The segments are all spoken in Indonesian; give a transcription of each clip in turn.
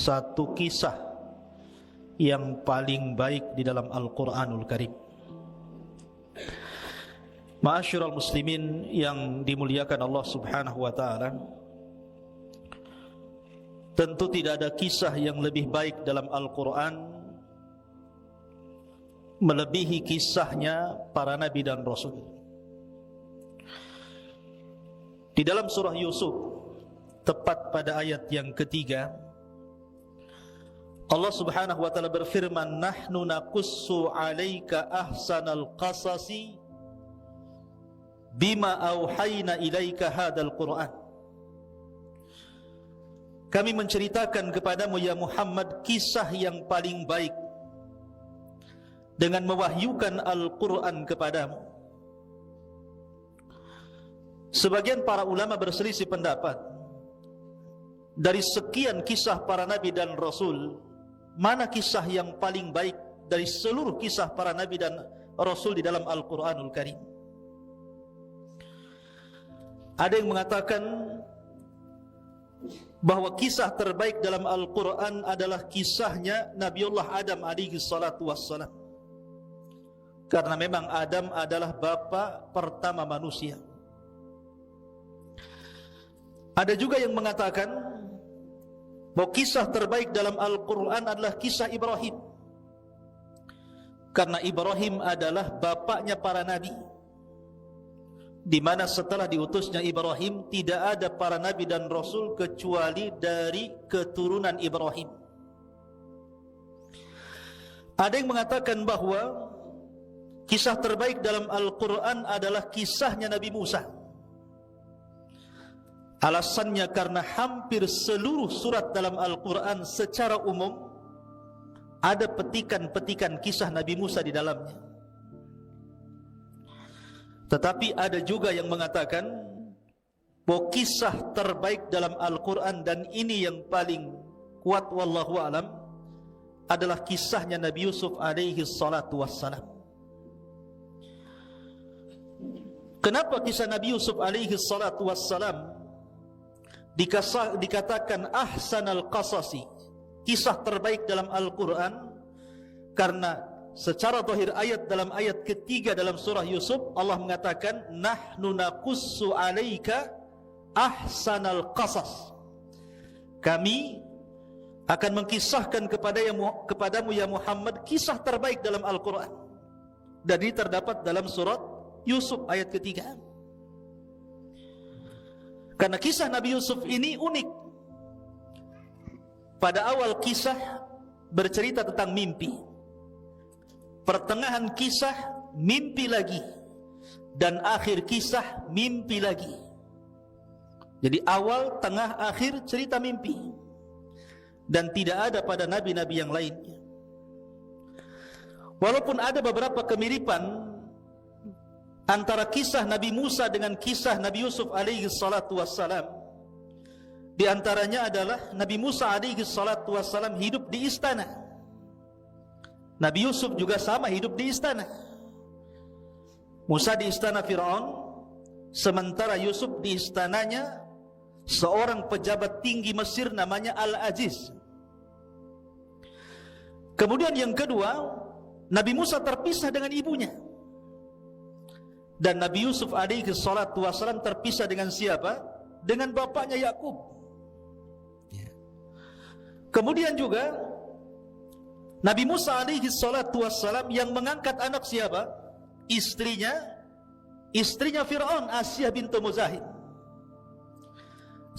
satu kisah yang paling baik di dalam Al-Quranul Karim. Ma'asyiral muslimin yang dimuliakan Allah subhanahu wa ta'ala, tentu tidak ada kisah yang lebih baik dalam Al-Quran melebihi kisahnya para nabi dan rasul. Di dalam surah Yusuf, tepat pada ayat yang ketiga, Allah subhanahu wa ta'ala berfirman, nahnu naqussu alaika ahsanal qasasi bima auhayna ilaika hadal Qur'an. Kami menceritakan kepadamu ya Muhammad kisah yang paling baik dengan mewahyukan Al-Quran kepadamu. Sebagian para ulama berselisih pendapat, dari sekian kisah para nabi dan rasul, mana kisah yang paling baik dari seluruh kisah para nabi dan rasul di dalam Al-Quranul Karim? Ada yang mengatakan bahwa kisah terbaik dalam Al-Quran adalah kisahnya Nabiullah Adam alaihi salatu wassalam, karena memang Adam adalah bapa pertama manusia. Ada juga yang mengatakan bahwa kisah terbaik dalam Al-Quran adalah kisah Ibrahim, karena Ibrahim adalah bapaknya para nabi, di mana setelah diutusnya Ibrahim tidak ada para nabi dan rasul kecuali dari keturunan Ibrahim. Ada yang mengatakan bahwa kisah terbaik dalam Al-Quran adalah kisahnya Nabi Musa. Alasannya karena hampir seluruh surat dalam Al-Quran secara umum ada petikan-petikan kisah Nabi Musa di dalamnya. Tetapi ada juga yang mengatakan bahwa kisah terbaik dalam Al-Quran, dan ini yang paling kuat wallahu alam, adalah kisahnya Nabi Yusuf alaihi salatu wassalam. Kenapa kisah Nabi Yusuf alaihi salatu wassalam dikatakan ahsanal qasasi, kisah terbaik dalam Al-Quran? Karena secara zahir ayat, dalam ayat ketiga dalam surah Yusuf, Allah mengatakan nahnu naqussu alaika ahsanal qasas, kami akan mengkisahkan kepadamu ya Muhammad kisah terbaik dalam Al-Quran. Dan ini terdapat dalam surat Yusuf ayat ketiga. Karena kisah Nabi Yusuf ini unik. Pada awal kisah bercerita tentang mimpi, pertengahan kisah mimpi lagi, dan akhir kisah mimpi lagi. Jadi awal, tengah, akhir cerita mimpi, dan tidak ada pada nabi-nabi yang lainnya. Walaupun ada beberapa kemiripan antara kisah Nabi Musa dengan kisah Nabi Yusuf alaihi salatu wassalam. Di antaranya adalah Nabi Musa alaihi salatu wassalam hidup di istana, Nabi Yusuf juga sama hidup di istana. Musa di istana Fir'aun, sementara Yusuf di istananya seorang pejabat tinggi Mesir namanya Al-Aziz. Kemudian yang kedua, Nabi Musa terpisah dengan ibunya, dan Nabi Yusuf alaihi salatu wassalam terpisah dengan siapa? Dengan bapaknya Yakub. Kemudian juga Nabi Musa alaihi salatu wassalam yang mengangkat anak siapa? Istrinya Fir'aun, Asyah bintu Muzahim.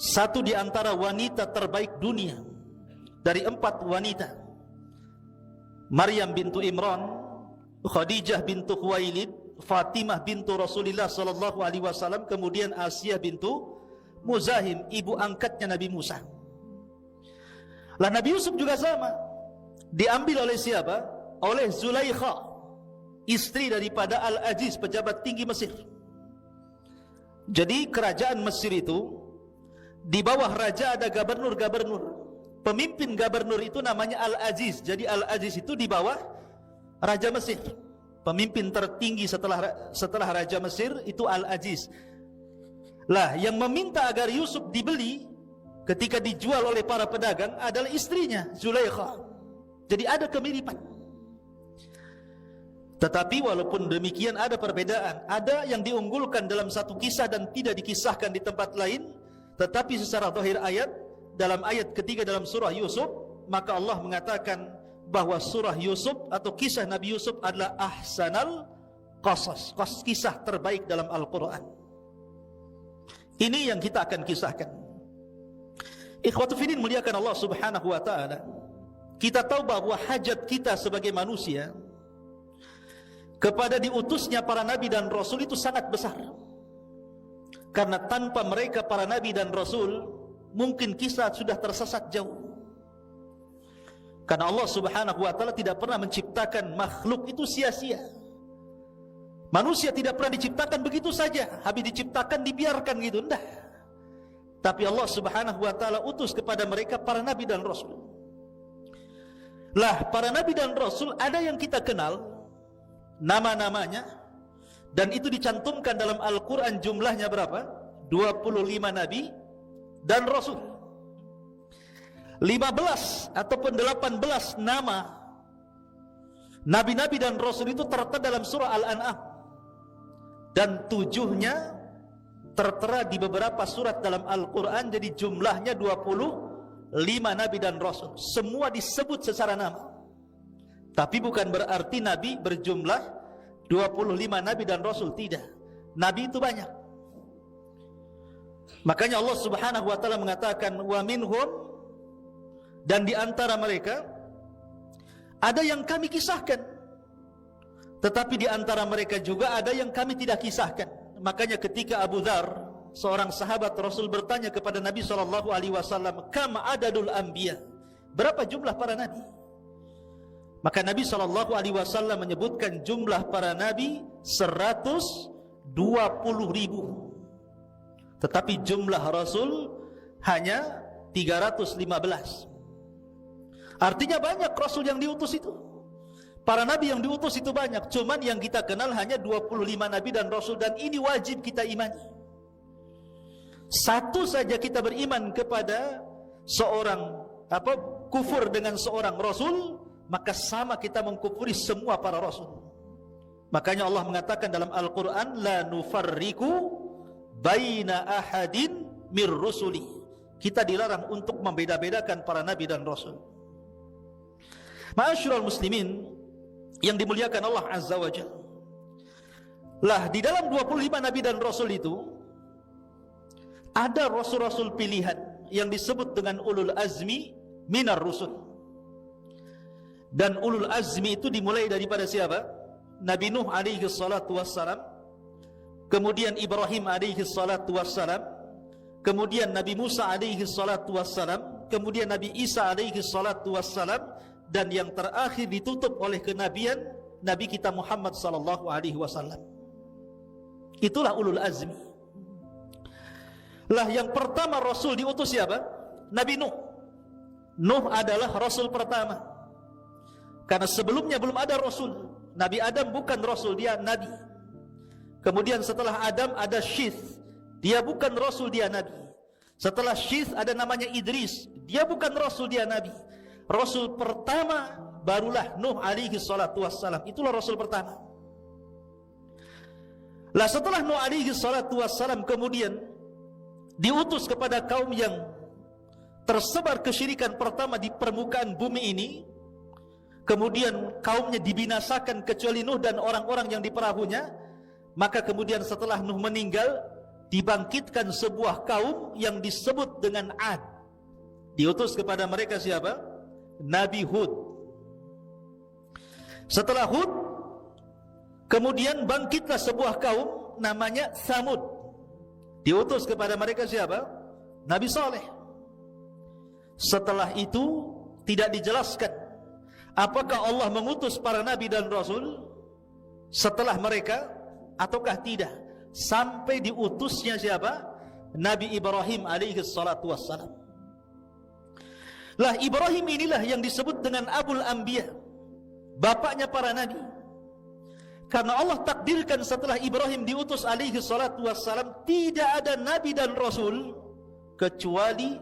Satu di antara wanita terbaik dunia dari 4 wanita. Maryam bintu Imran, Khadijah bintu Khuwailid, Fatimah bintu Rasulullah sallallahu alaihi wasallam, kemudian Asyah bintu Muzahim, ibu angkatnya Nabi Musa. Lah Nabi Yusuf juga sama, diambil oleh siapa? Oleh Zulaikha, istri daripada Al-Aziz, pejabat tinggi Mesir. Jadi kerajaan Mesir itu di bawah raja ada gubernur-gubernur. Pemimpin gubernur itu namanya Al-Aziz. Jadi Al-Aziz itu di bawah raja Mesir. Pemimpin tertinggi setelah raja Mesir itu Al-Aziz. Lah yang meminta agar Yusuf dibeli ketika dijual oleh para pedagang adalah istrinya, Zulaikha. Jadi ada kemiripan. Tetapi walaupun demikian ada perbedaan. Ada yang diunggulkan dalam satu kisah dan tidak dikisahkan di tempat lain. Tetapi secara zahir ayat, dalam ayat ketiga dalam surah Yusuf, maka Allah mengatakan bahwa surah Yusuf atau kisah Nabi Yusuf adalah ahsanal qasas, kisah terbaik dalam Al-Quran. Ini yang kita akan kisahkan. Ikhwatu fillah muliakan Allah subhanahu wa ta'ala. Kita tahu bahwa hajat kita sebagai manusia kepada diutusnya para nabi dan rasul itu sangat besar. Karena tanpa mereka para nabi dan rasul, mungkin kita sudah tersesat jauh. Karena Allah subhanahu wa ta'ala tidak pernah menciptakan makhluk itu sia-sia. Manusia tidak pernah diciptakan begitu saja, habis diciptakan dibiarkan gitu, enggak. Tapi Allah subhanahu wa ta'ala utus kepada mereka para nabi dan rasul. Lah, para nabi dan rasul ada yang kita kenal nama-namanya, dan itu dicantumkan dalam Al-Quran. Jumlahnya berapa? 25 nabi dan rasul. 15 ataupun 18 nama nabi-nabi dan rasul itu tertera dalam surah Al-An'am, dan 7-nya tertera di beberapa surat dalam Al-Quran. Jadi jumlahnya 25 nabi dan rasul. Semua disebut secara nama. Tapi bukan berarti nabi berjumlah 25 nabi dan rasul, tidak. Nabi itu banyak. Makanya Allah subhanahu wa ta'ala mengatakan wa minhum, dan di antara mereka ada yang kami kisahkan, tetapi di antara mereka juga ada yang kami tidak kisahkan. Makanya ketika Abu Dzar, seorang sahabat Rasul, bertanya kepada Nabi SAW, kam adadul anbiya, berapa jumlah para nabi? Maka Nabi SAW menyebutkan jumlah para nabi 120.000. Tetapi jumlah Rasul hanya 315. Artinya banyak Rasul yang diutus itu. Para nabi yang diutus itu banyak. Cuman yang kita kenal hanya 25 nabi dan Rasul. Dan ini wajib kita imani. Satu saja kita beriman kepada seorang kufur dengan seorang Rasul, maka sama kita mengkufuri semua para Rasul. Makanya Allah mengatakan dalam Al-Quran, la nufarriku baina ahadin mir rusuli. Kita dilarang untuk membeda-bedakan para nabi dan Rasul. Ma'asyiral muslimin yang dimuliakan Allah Azza wa Jalla. Lah, di dalam 25 nabi dan Rasul itu ada Rasul-Rasul pilihan yang disebut dengan ulul azmi minar rusul. Dan ulul azmi itu dimulai daripada siapa? Nabi Nuh alaihi salatu wassalam, kemudian Ibrahim alaihi salatu wassalam, kemudian Nabi Musa alaihi salatu wassalam, kemudian Nabi Isa alaihi salatu wassalam, dan yang terakhir ditutup oleh kenabian Nabi kita Muhammad sallallahu alaihi wasallam. Itulah ulul azmi. Lah, yang pertama Rasul diutus siapa? Nabi Nuh. Nuh adalah Rasul pertama. Karena sebelumnya belum ada Rasul. Nabi Adam bukan Rasul, dia Nabi. Kemudian setelah Adam ada Syith, dia bukan Rasul, dia Nabi. Setelah Syith ada namanya Idris, dia bukan Rasul, dia Nabi. Rasul pertama barulah Nuh alaihi salatu wassalam. Itulah Rasul pertama. Lah, setelah Nuh alaihi salatu wassalam kemudian diutus kepada kaum yang tersebar kesyirikan pertama di permukaan bumi ini. Kemudian kaumnya dibinasakan kecuali Nuh dan orang-orang yang di perahunya. Maka kemudian setelah Nuh meninggal, dibangkitkan sebuah kaum yang disebut dengan Ad. Diutus kepada mereka siapa? Nabi Hud. Setelah Hud, kemudian bangkitlah sebuah kaum namanya Tsamud. Diutus kepada mereka siapa? Nabi Saleh. Setelah itu tidak dijelaskan apakah Allah mengutus para nabi dan rasul setelah mereka ataukah tidak, sampai diutusnya siapa? Nabi Ibrahim alaihi salatu wassalam. Lah, Ibrahim inilah yang disebut dengan Abul Anbiya, bapaknya para nabi. Karena Allah takdirkan setelah Ibrahim diutus alaihi salatu wassalam, tidak ada nabi dan rasul kecuali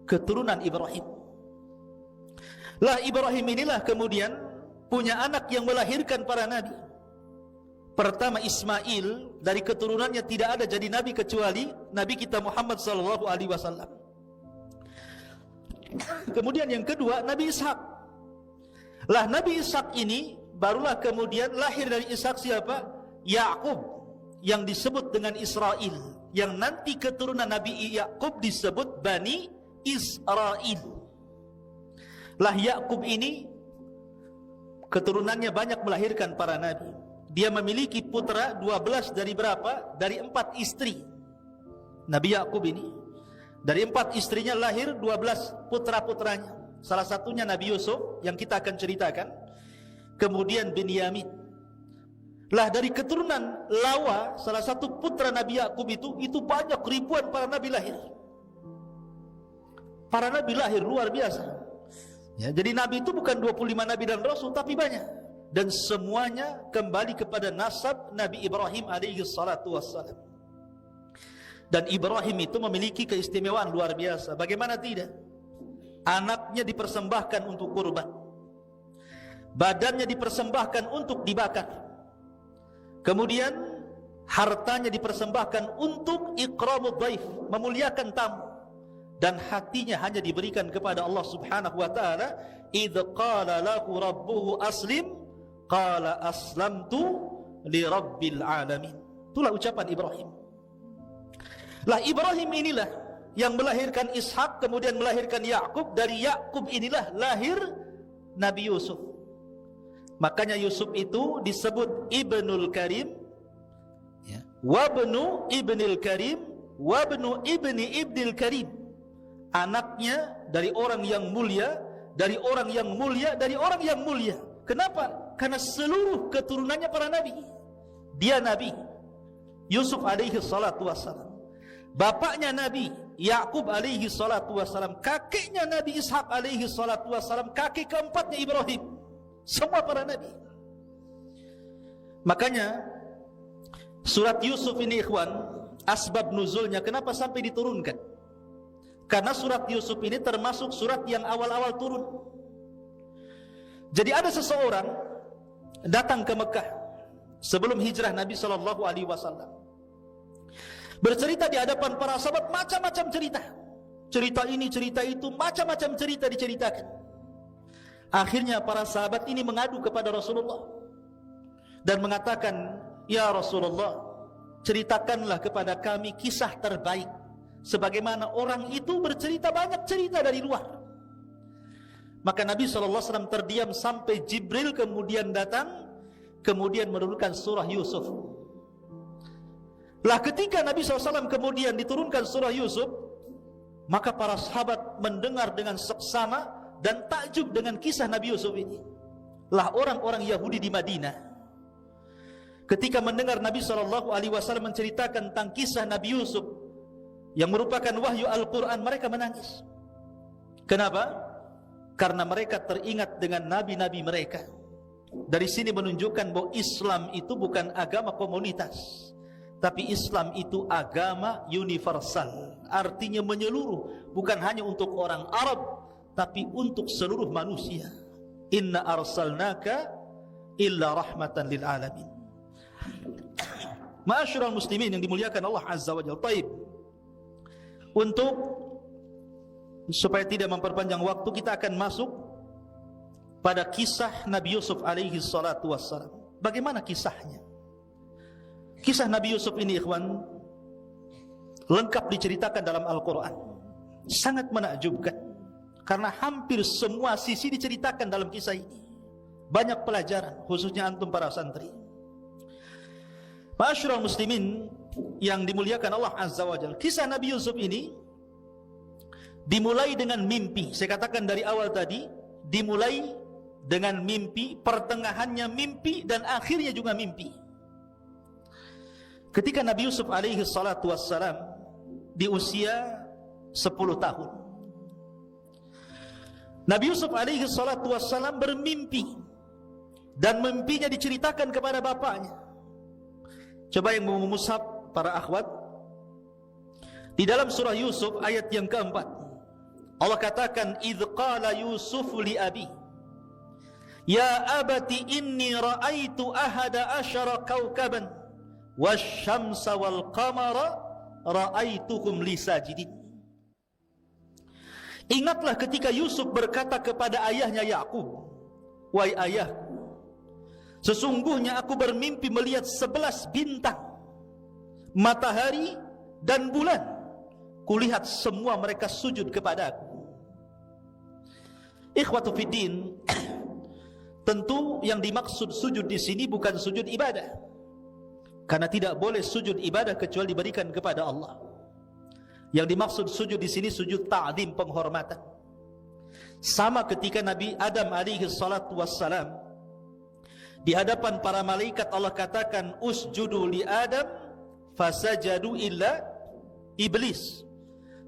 keturunan Ibrahim. Lah Ibrahim inilah kemudian punya anak yang melahirkan para nabi. Pertama Ismail, dari keturunannya tidak ada jadi nabi kecuali Nabi kita Muhammad sallallahu alaihi wasallam. Kemudian yang kedua Nabi Ishak. Lah Nabi Ishak ini barulah kemudian lahir dari Ishak siapa? Yakub, yang disebut dengan Israel, yang nanti keturunan Nabi Yakub disebut Bani Israel. Lah Yakub ini keturunannya banyak melahirkan para nabi. Dia memiliki putra 12 dari berapa? Dari 4 istri. Nabi Yakub ini dari 4 istrinya lahir 12 putra-putranya. Salah satunya Nabi Yusuf yang kita akan ceritakan. Kemudian Binyamin. Lah dari keturunan Lawa, salah satu putra Nabi Yakub itu banyak ribuan para nabi lahir. Para nabi lahir luar biasa. Ya, jadi nabi itu bukan 25 nabi dan rasul, tapi banyak. Dan semuanya kembali kepada nasab Nabi Ibrahim alaihi salatu wassalam. Dan Ibrahim itu memiliki keistimewaan luar biasa. Bagaimana tidak? Anaknya dipersembahkan untuk kurban, badannya dipersembahkan untuk dibakar. Kemudian hartanya dipersembahkan untuk ikramud dhaif, memuliakan tamu, dan hatinya hanya diberikan kepada Allah Subhanahu wa taala. Idz qala lahu rabbuhu aslim qala aslamtu li rabbil alamin. Itulah ucapan Ibrahim. Lah Ibrahim inilah yang melahirkan Ishak, kemudian melahirkan Yakub. Dari Yakub inilah lahir Nabi Yusuf. Makanya Yusuf itu disebut Ibnul Karim, ya. Wabnu Ibnil Karim, wabnu Ibni Ibnil Karim. Anaknya dari orang yang mulia, dari orang yang mulia, dari orang yang mulia. Kenapa? Karena seluruh keturunannya para nabi. Dia nabi Yusuf alaihi salatu wassalam, bapaknya Nabi Yakub alaihi salatu wassalam, kakeknya Nabi Ishak alaihi salatu wassalam, kakek keempatnya Ibrahim. Semua para nabi. Makanya surat Yusuf ini ikhwan, asbab nuzulnya kenapa sampai diturunkan? Karena surat Yusuf ini termasuk surat yang awal-awal turun. Jadi ada seseorang datang ke Mekah sebelum hijrah Nabi sallallahu alaihi wasallam, bercerita di hadapan para sahabat macam-macam cerita. Cerita ini, cerita itu, macam-macam cerita diceritakan. Akhirnya para sahabat ini mengadu kepada Rasulullah dan mengatakan, "Ya Rasulullah, ceritakanlah kepada kami kisah terbaik, sebagaimana orang itu bercerita banyak cerita dari luar." Maka Nabi SAW terdiam sampai Jibril kemudian datang, kemudian menurunkan surah Yusuf. Lah ketika Nabi SAW kemudian diturunkan surah Yusuf, maka para sahabat mendengar dengan seksama dan takjub dengan kisah Nabi Yusuf ini. Lah orang-orang Yahudi di Madinah ketika mendengar Nabi SAW menceritakan tentang kisah Nabi Yusuf yang merupakan wahyu Al-Quran, mereka menangis. Kenapa? Karena mereka teringat dengan nabi-nabi mereka. Dari sini menunjukkan bahwa Islam itu bukan agama komunitas, tapi Islam itu agama universal. Artinya menyeluruh, bukan hanya untuk orang Arab, tapi untuk seluruh manusia. Inna arsalnaka illa rahmatan lil alamin. Ma'asyiral muslimin yang dimuliakan Allah Azza wa Jalla. Taib. Untuk supaya tidak memperpanjang waktu, kita akan masuk pada kisah Nabi Yusuf alaihi salatu wassalam. Bagaimana kisahnya? Kisah Nabi Yusuf ini ikhwan lengkap diceritakan dalam Al-Quran. Sangat menakjubkan, karena hampir semua sisi diceritakan dalam kisah ini. Banyak pelajaran, khususnya antum para santri. Ma'asyiral muslimin yang dimuliakan Allah Azza wa Jalla, kisah Nabi Yusuf ini dimulai dengan mimpi. Saya katakan dari awal tadi, dimulai dengan mimpi, pertengahannya mimpi, dan akhirnya juga mimpi. Ketika Nabi Yusuf alaihi salatu wassalam di usia 10 tahun, Nabi Yusuf alaihi salatu wassalam bermimpi, dan mimpinya diceritakan kepada bapaknya. Coba yang mau mushaf para akhwat, di dalam surah Yusuf ayat yang keempat, Allah katakan, "Idz qala Yusuf li abi, ya abati inni ra'aitu ahada asyara kawkaban wasyamsa wal qamara ra'aituhum li sajidin." Ingatlah ketika Yusuf berkata kepada ayahnya Yakub, "Wahai ayahku, sesungguhnya aku bermimpi melihat 11 bintang, matahari dan bulan. Kulihat semua mereka sujud kepada aku." Ikhwatu fiddin, tentu yang dimaksud sujud di sini bukan sujud ibadah, karena tidak boleh sujud ibadah kecuali diberikan kepada Allah. Yang dimaksud sujud di sini sujud ta'zim, penghormatan. Sama ketika Nabi Adam alaihi salatu wassalam di hadapan para malaikat, Allah katakan, "Usjudu li Adam fasajadu illa iblis."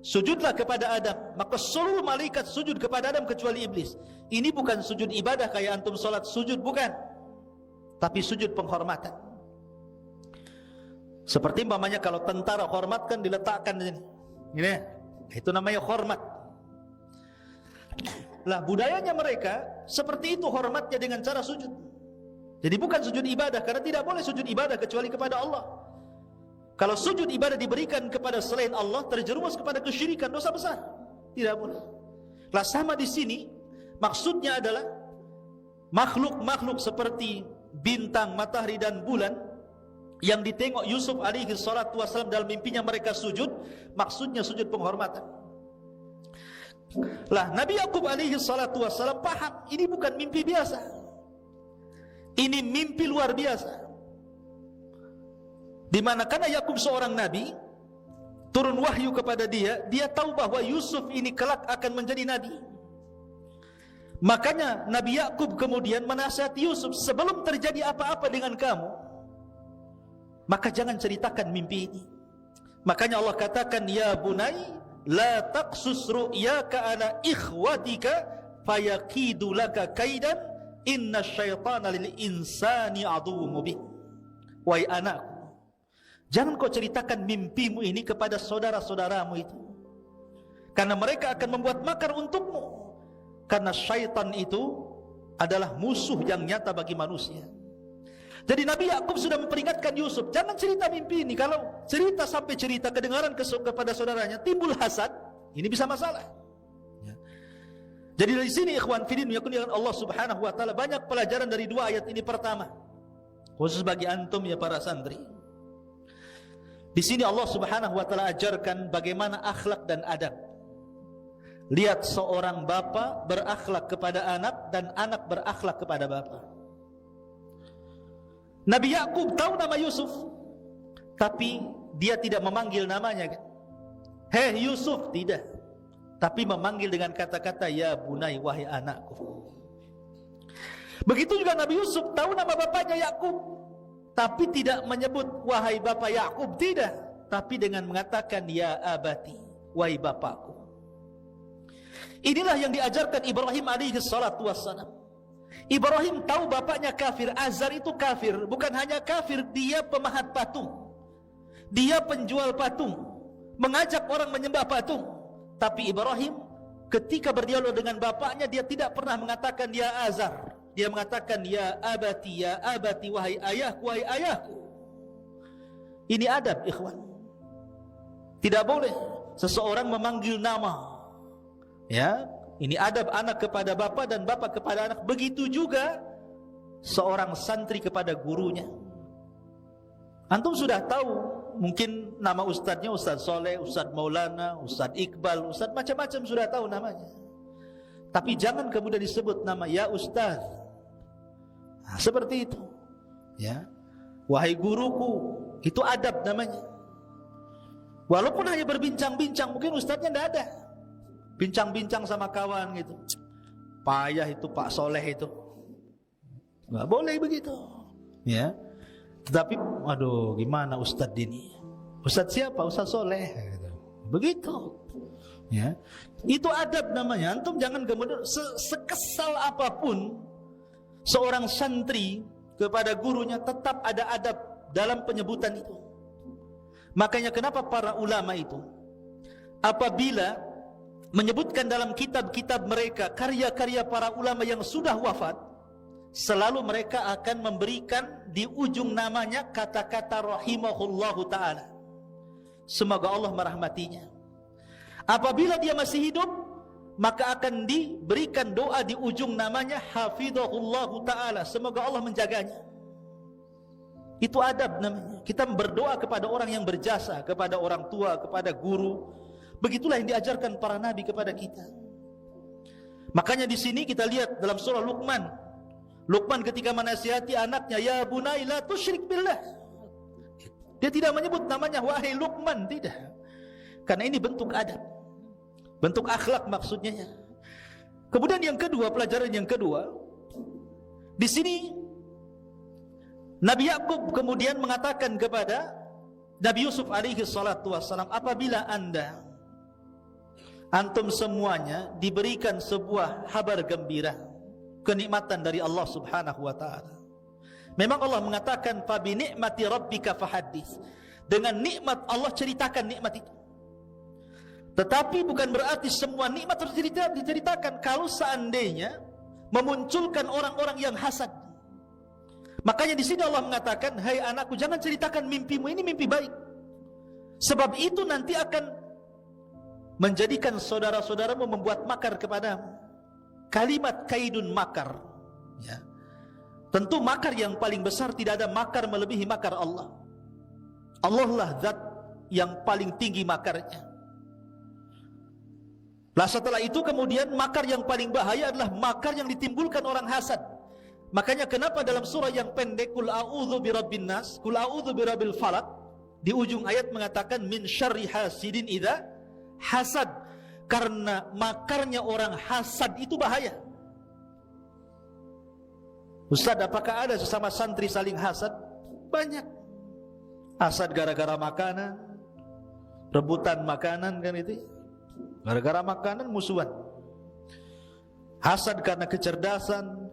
Sujudlah kepada Adam, maka seluruh malaikat sujud kepada Adam kecuali iblis. Ini bukan sujud ibadah kayak antum salat sujud, bukan, tapi sujud penghormatan. Seperti umpamanya kalau tentara hormatkan, diletakkan di sini. Ini, itu namanya hormat. Lah budayanya mereka seperti itu hormatnya dengan cara sujud. Jadi bukan sujud ibadah, karena tidak boleh sujud ibadah kecuali kepada Allah. Kalau sujud ibadah diberikan kepada selain Allah, terjerumus kepada kesyirikan, dosa besar. Tidak boleh. Lah sama di sini, maksudnya adalah makhluk-makhluk seperti bintang, matahari dan bulan yang ditengok Yusuf alaihi salatu wasallam dalam mimpinya mereka sujud, maksudnya sujud penghormatan. Lah Nabi Yakub alaihi salatu wasallam paham, ini bukan mimpi biasa. Ini mimpi luar biasa. Di mana karena Yakub seorang nabi, turun wahyu kepada dia, dia tahu bahwa Yusuf ini kelak akan menjadi nabi. Makanya Nabi Yakub kemudian menasihati Yusuf, sebelum terjadi apa-apa dengan kamu, maka jangan ceritakan mimpi ini. Makanya Allah katakan, "Ya bunai, la taqsus ru'yaka ala ikhwatika fayakidu laka kaidan, inna syaitana lil insani aduwwum mubin." Wahai anakku, jangan kau ceritakan mimpimu ini kepada saudara-saudaramu itu, karena mereka akan membuat makar untukmu. Karena syaitan itu adalah musuh yang nyata bagi manusia. Jadi Nabi Yakub sudah memperingatkan Yusuf, jangan cerita mimpi ini. Kalau cerita sampai cerita kedengaran kepada saudaranya, timbul hasad, ini bisa masalah. Jadi dari sini ikhwan fillah yakuni Allah Subhanahu wa taala, banyak pelajaran dari dua ayat ini. Pertama, khusus bagi antum ya para santri, di sini Allah Subhanahu wa taala ajarkan bagaimana akhlak dan adab. Lihat seorang bapa berakhlak kepada anak dan anak berakhlak kepada bapa. Nabi Yakub tahu nama Yusuf, tapi dia tidak memanggil namanya, kan? "Hei Yusuf," tidak, tapi memanggil dengan kata-kata "Ya bunai," wahai anakku. Begitu juga Nabi Yusuf tahu nama bapaknya Yakub, tapi tidak menyebut "Wahai bapak Yakub," tidak, tapi dengan mengatakan "Ya abati," wahai bapakku. Inilah yang diajarkan Ibrahim alaihi salatu wassalam. Ibrahim tahu bapaknya kafir, Azar itu kafir. Bukan hanya kafir, dia pemahat patung, dia penjual patung, mengajak orang menyembah patung. Tapi Ibrahim ketika berdialog dengan bapaknya, dia tidak pernah mengatakan "Ya Azar," dia mengatakan "Ya abati, ya abati," wahai ayahku, wahai ayahku. Ini adab ikhwan. Tidak boleh seseorang memanggil nama. Ya, ini adab anak kepada bapak dan bapak kepada anak. Begitu juga seorang santri kepada gurunya. Antum sudah tahu mungkin nama ustadznya, Ustadz Soleh, Ustadz Maulana, Ustadz Iqbal, Ustadz macam-macam sudah tahu namanya. Tapi jangan kemudian disebut nama "Ya Ustadz." Nah, seperti itu. Ya, "Wahai guruku," itu adab namanya. Walaupun hanya berbincang-bincang, mungkin ustadznya tidak ada, bincang-bincang sama kawan gitu, payah itu Pak Soleh itu, nggak boleh begitu. Ya, tetapi aduh gimana Ustadz ini, Ustadz siapa? Ustadz Soleh, begitu. Ya, itu adab namanya. Antum jangan kemudian sekesal apapun seorang santri kepada gurunya, tetap ada adab dalam penyebutan itu. Makanya kenapa para ulama itu apabila menyebutkan dalam kitab-kitab mereka, karya-karya para ulama yang sudah wafat, selalu mereka akan memberikan di ujung namanya kata-kata rahimahullahu ta'ala, semoga Allah merahmatinya. Apabila dia masih hidup, maka akan diberikan doa di ujung namanya hafizahullahu ta'ala, semoga Allah menjaganya. Itu adab namanya. Kita berdoa kepada orang yang berjasa, kepada orang tua, kepada guru. Begitulah yang diajarkan para nabi kepada kita. Makanya di sini kita lihat dalam surah Luqman. Luqman ketika menasihati anaknya, ya bunai la tusyrik billah. Dia tidak menyebut namanya wahai Luqman, tidak. Karena ini bentuk adab, bentuk akhlak maksudnya. Kemudian yang kedua, pelajaran yang kedua, di sini Nabi Yakub kemudian mengatakan kepada Nabi Yusuf alaihi salatu wassalam, apabila antum semuanya diberikan sebuah kabar gembira, kenikmatan dari Allah subhanahu wa ta'ala. Memang Allah mengatakan, fa bi ni'mati rabbika fahaddits. Dengan nikmat Allah ceritakan nikmat itu. Tetapi bukan berarti semua nikmat harus diceritakan. Kalau seandainya memunculkan orang-orang yang hasad, makanya di sini Allah mengatakan, hai anakku, jangan ceritakan mimpimu, ini mimpi baik. Sebab itu nanti akan menjadikan saudara-saudaramu membuat makar kepadamu. Kalimat kaidun makar, ya. Tentu makar yang paling besar, tidak ada makar melebihi makar Allah. Allah lah zat yang paling tinggi makarnya. Lah setelah itu kemudian makar yang paling bahaya adalah makar yang ditimbulkan orang hasad. Makanya kenapa dalam surah yang pendek, Qul a'udzu birabbin nas, Qul a'udzu birabbil falaq, di ujung ayat mengatakan min syarri hasidin idza hasad. Karena makarnya orang hasad itu bahaya. Ustaz, apakah ada sesama santri saling hasad? Banyak. Hasad gara-gara makanan, rebutan makanan, kan itu. Gara-gara makanan musuhan. Hasad karena kecerdasan.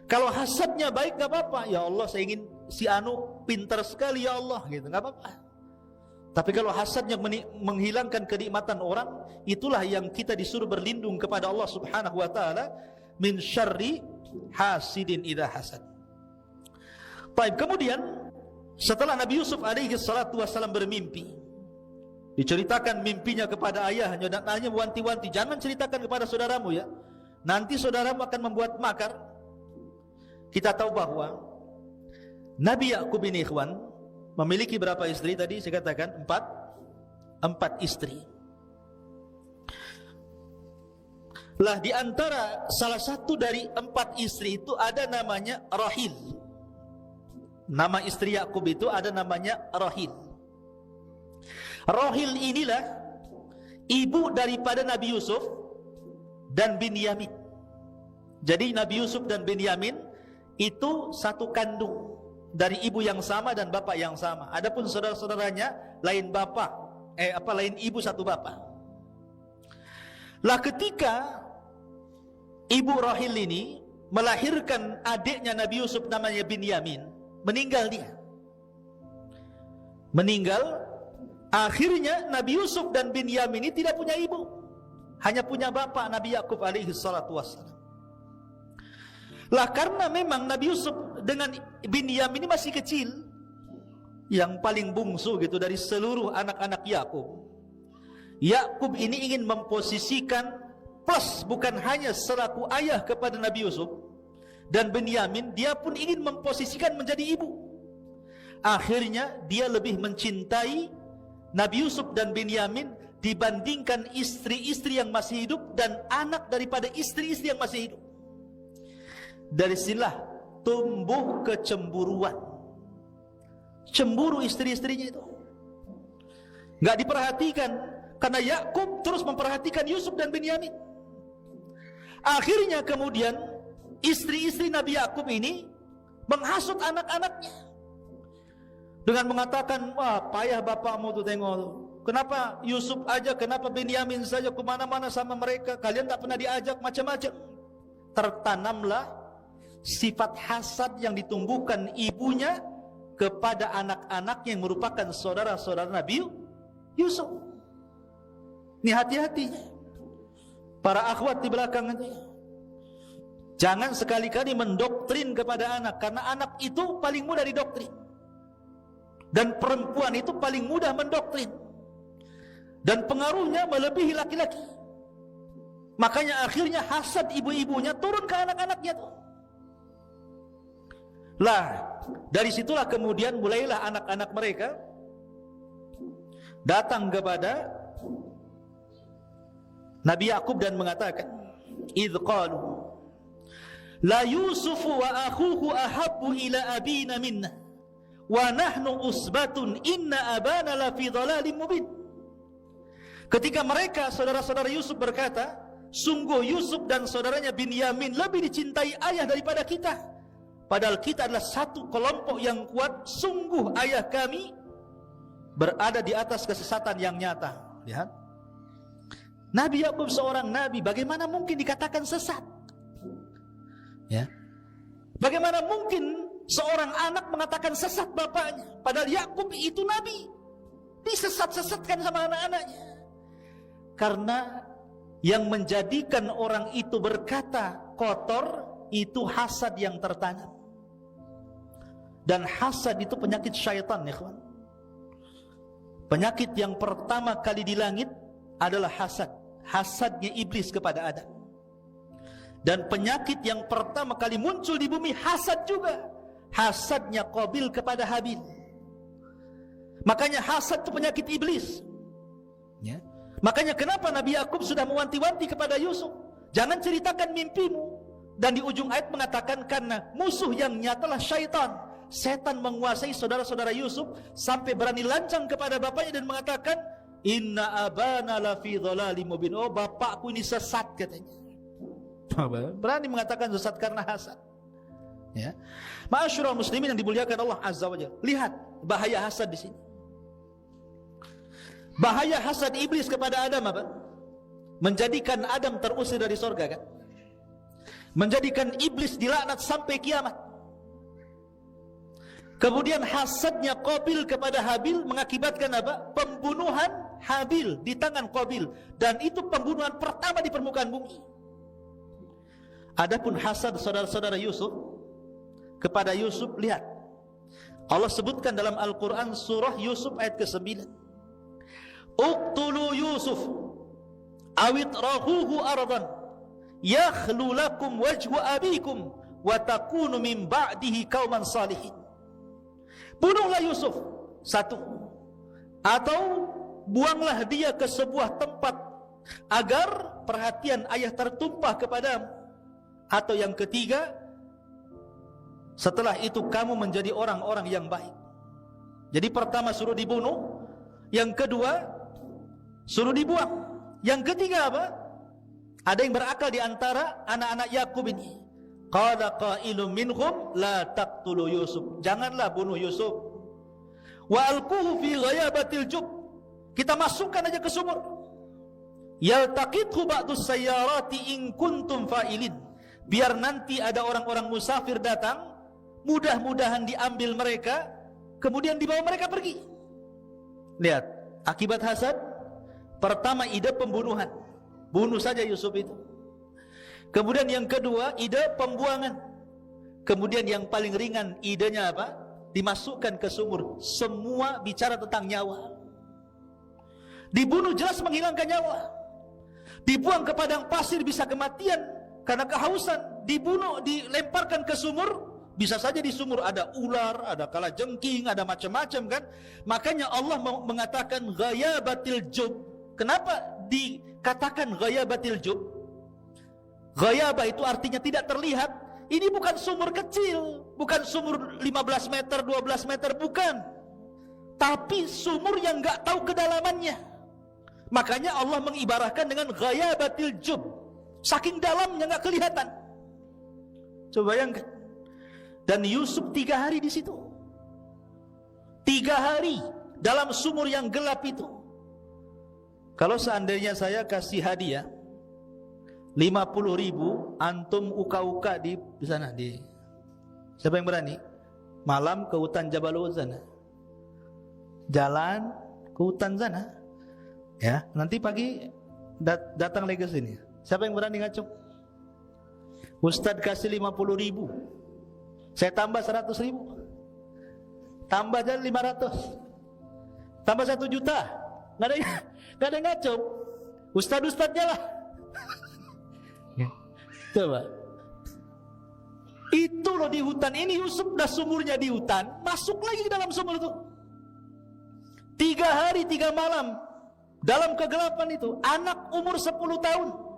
Kalau hasadnya baik gak apa-apa. Ya Allah, saya ingin si Anu pintar sekali ya Allah, gitu, gak apa-apa. Tapi kalau hasadnya menghilangkan kenikmatan orang, itulah yang kita disuruh berlindung kepada Allah subhanahu wa ta'ala, min syarri hasidin idza hasad. Baik, kemudian setelah Nabi Yusuf alaihi salatu wassalam bermimpi, diceritakan mimpinya kepada ayahnya, dan ayahnya wanti-wanti, jangan ceritakan kepada saudaramu ya, nanti saudaramu akan membuat makar. Kita tahu bahwa Nabi Yakub ini, ikhwan, memiliki berapa istri tadi? Saya katakan empat istri. Lah di antara salah satu dari 4 istri itu ada namanya Rahil. Nama istri Yakub itu ada namanya Rahil. Rahil inilah ibu daripada Nabi Yusuf dan Binyamin. Jadi Nabi Yusuf dan Binyamin itu satu kandung, dari ibu yang sama dan bapak yang sama. Adapun saudara-saudaranya lain bapak, lain ibu satu bapak. Lah ketika ibu Rahil ini melahirkan adiknya Nabi Yusuf namanya Binyamin, meninggal dia. Meninggal, akhirnya Nabi Yusuf dan Binyamin ini tidak punya ibu, hanya punya bapak Nabi Yakub alaihi salatu wassalam. Lah karena memang Nabi Yusuf dengan Binyamin ini masih kecil, yang paling bungsu gitu dari seluruh anak-anak Yakub. Yakub ini ingin memposisikan plus, bukan hanya selaku ayah kepada Nabi Yusuf dan Binyamin, dia pun ingin memposisikan menjadi ibu. Akhirnya dia lebih mencintai Nabi Yusuf dan Binyamin dibandingkan istri-istri yang masih hidup dan anak daripada istri-istri yang masih hidup. Dari sinilah tumbuh kecemburuan. Cemburu istri-istrinya itu nggak diperhatikan, karena Yakub terus memperhatikan Yusuf dan Binyamin. Akhirnya kemudian istri-istri Nabi Yakub ini menghasut anak-anaknya dengan mengatakan, wah payah bapakmu tuh, tengok tuh. Kenapa Yusuf aja, kenapa Binyamin saja, kemana-mana sama mereka, kalian tak pernah diajak, macam-macam. Tertanamlah sifat hasad yang ditumbuhkan ibunya kepada anak-anak yang merupakan saudara-saudara Nabi Yusuf. Ini hati-hatinya. Para akhwat di belakang itu, jangan sekali-kali mendoktrin kepada anak, karena anak itu paling mudah didoktrin. Dan perempuan itu paling mudah mendoktrin. Dan pengaruhnya melebihi laki-laki. Makanya akhirnya hasad ibu-ibunya turun ke anak-anaknya tuh. Lah, dari situlah kemudian mulailah anak-anak mereka datang kepada Nabi Yakub dan mengatakan, "Idz qalu la Yusufu wa akhuhu ahabbu ila abina minna wa nahnu usbatun inna abana la fi dhalalin mubin." Ketika mereka saudara-saudara Yusuf berkata, sungguh Yusuf dan saudaranya Binyamin lebih dicintai ayah daripada kita, padahal kita adalah satu kelompok yang kuat. Sungguh ayah kami berada di atas kesesatan yang nyata. Lihat, Nabi Yakub seorang nabi, bagaimana mungkin dikatakan sesat? Ya, bagaimana mungkin seorang anak mengatakan sesat bapaknya, padahal Yakub itu nabi, disesat-sesatkan sama anak-anaknya. Karena yang menjadikan orang itu berkata kotor itu hasad yang tertanam. Dan hasad itu penyakit syaitan, ya kawan. Penyakit yang pertama kali di langit adalah hasad. Hasadnya iblis kepada Adam. Dan penyakit yang pertama kali muncul di bumi hasad juga. Hasadnya Qabil kepada Habil. Makanya hasad itu penyakit iblis, ya. Makanya kenapa Nabi Yakub sudah mewanti-wanti kepada Yusuf, jangan ceritakan mimpimu. Dan di ujung ayat mengatakan, karena musuh yang nyatalah syaitan. Setan menguasai saudara-saudara Yusuf sampai berani lancang kepada bapaknya dan mengatakan, "Inna abana lafi dhalalim mubin." Oh, bapakku ini sesat, katanya. Berani mengatakan sesat karena hasad. Ya. Ma'asyiral muslimin yang dimuliakan Allah Azza wa Jalla. Lihat bahaya hasad di sini. Bahaya hasad iblis kepada Adam apa? Menjadikan Adam terusir dari sorga, kan? Menjadikan iblis dilaknat sampai kiamat. Kemudian hasadnya Qabil kepada Habil mengakibatkan apa? Pembunuhan Habil di tangan Qabil. Dan itu pembunuhan pertama di permukaan bumi. Adapun hasad saudara-saudara Yusuf kepada Yusuf, lihat, Allah sebutkan dalam Al-Quran surah Yusuf ayat ke-9, "Uqtulu Yusuf awit rahuhu ardan yakhlu lakum wajhu abikum wa takunu min ba'dihi qauman salihin." Bunuhlah Yusuf, satu, atau buanglah dia ke sebuah tempat agar perhatian ayah tertumpah kepadamu, atau yang ketiga, setelah itu kamu menjadi orang-orang yang baik. Jadi pertama suruh dibunuh, yang kedua suruh dibuang, yang ketiga apa? Ada yang berakal di antara anak-anak Yakub ini. Qala qailun minhum la taqtulu Yusuf. Janganlah bunuh Yusuf. Wa alquhu fi ghayabatil jub. Kita masukkan aja ke sumur. Yaltaqithu ba'dus sayyarati in kuntum fa'ilin. Biar nanti ada orang-orang musafir datang, mudah-mudahan diambil mereka, kemudian dibawa mereka pergi. Lihat, akibat hasad. Pertama, ide pembunuhan. Bunuh saja Yusuf itu. Kemudian yang kedua, ide pembuangan. Kemudian yang paling ringan, idenya apa? Dimasukkan ke sumur. Semua bicara tentang nyawa. Dibunuh jelas menghilangkan nyawa. Dibuang ke padang pasir bisa kematian karena kehausan. Dibunuh, dilemparkan ke sumur, bisa saja di sumur ada ular, ada kalajengking, ada macam-macam, kan? Makanya Allah mengatakan ghayabatil jub. Kenapa dikatakan ghayabatil jub? Ghayabah itu artinya tidak terlihat. Ini bukan sumur kecil, bukan sumur 15 meter, 12 meter, bukan. Tapi sumur yang enggak tahu kedalamannya. Makanya Allah mengibarahkan dengan ghayabatil jub. Saking dalamnya enggak kelihatan. Coba bayangkan. Dan Yusuf 3 hari di situ. 3 hari dalam sumur yang gelap itu. Kalau seandainya saya kasih hadiah 50.000, antum uka-uka di sana, di siapa yang berani? Malam ke hutan Jabal Uzana, jalan ke hutan sana, ya. Nanti pagi datang lagi ke sini. Siapa yang berani ngacung? Ustaz kasih 50.000, saya tambah 100.000, tambah jadi 500, tambah 1 juta. Nggak ada yang ngacung. Ustadz-ustadznya lah. Coba. Itu loh di hutan ini, Yusuf dah sumurnya di hutan, masuk lagi ke dalam sumur itu. 3 hari 3 malam dalam kegelapan itu. Anak umur 10 tahun.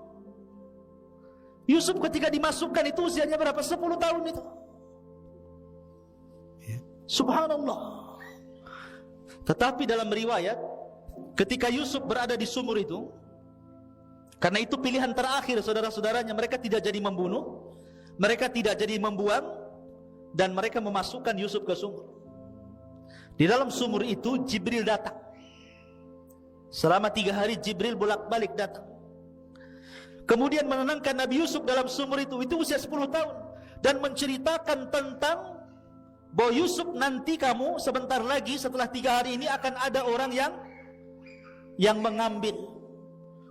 Yusuf ketika dimasukkan itu usianya berapa? 10 tahun itu. Subhanallah. Tetapi dalam riwayat, ketika Yusuf berada di sumur itu, karena itu pilihan terakhir saudara-saudaranya, mereka tidak jadi membunuh, mereka tidak jadi membuang, dan mereka memasukkan Yusuf ke sumur. Di dalam sumur itu Jibril datang. Selama 3 hari Jibril bolak-balik datang. Kemudian menenangkan Nabi Yusuf dalam sumur itu usia 10 tahun, dan menceritakan tentang bahwa Yusuf, nanti kamu sebentar lagi setelah 3 hari ini akan ada orang yang mengambil,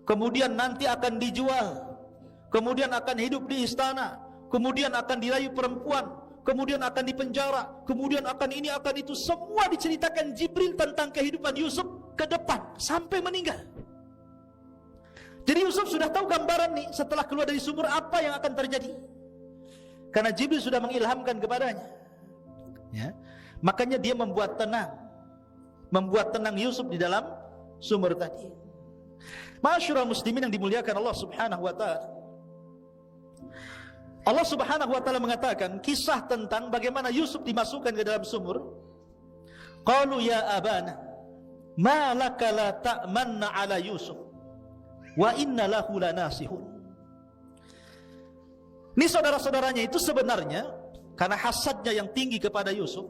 kemudian nanti akan dijual, kemudian akan hidup di istana, kemudian akan dirayu perempuan, kemudian akan dipenjara, kemudian akan ini akan itu. Semua diceritakan Jibril tentang kehidupan Yusuf ke depan sampai meninggal. Jadi Yusuf sudah tahu gambaran nih setelah keluar dari sumur apa yang akan terjadi, karena Jibril sudah mengilhamkan kepadanya, ya. Makanya dia membuat tenang Yusuf di dalam sumur tadi. Ma'asyiral muslimin yang dimuliakan Allah Subhanahu wa taala. Allah Subhanahu wa taala mengatakan kisah tentang bagaimana Yusuf dimasukkan ke dalam sumur. Qalu ya abana ma laka la ta'manna ala Yusuf wa inna lahu lanasihun. Ini saudara-saudaranya itu sebenarnya karena hasadnya yang tinggi kepada Yusuf,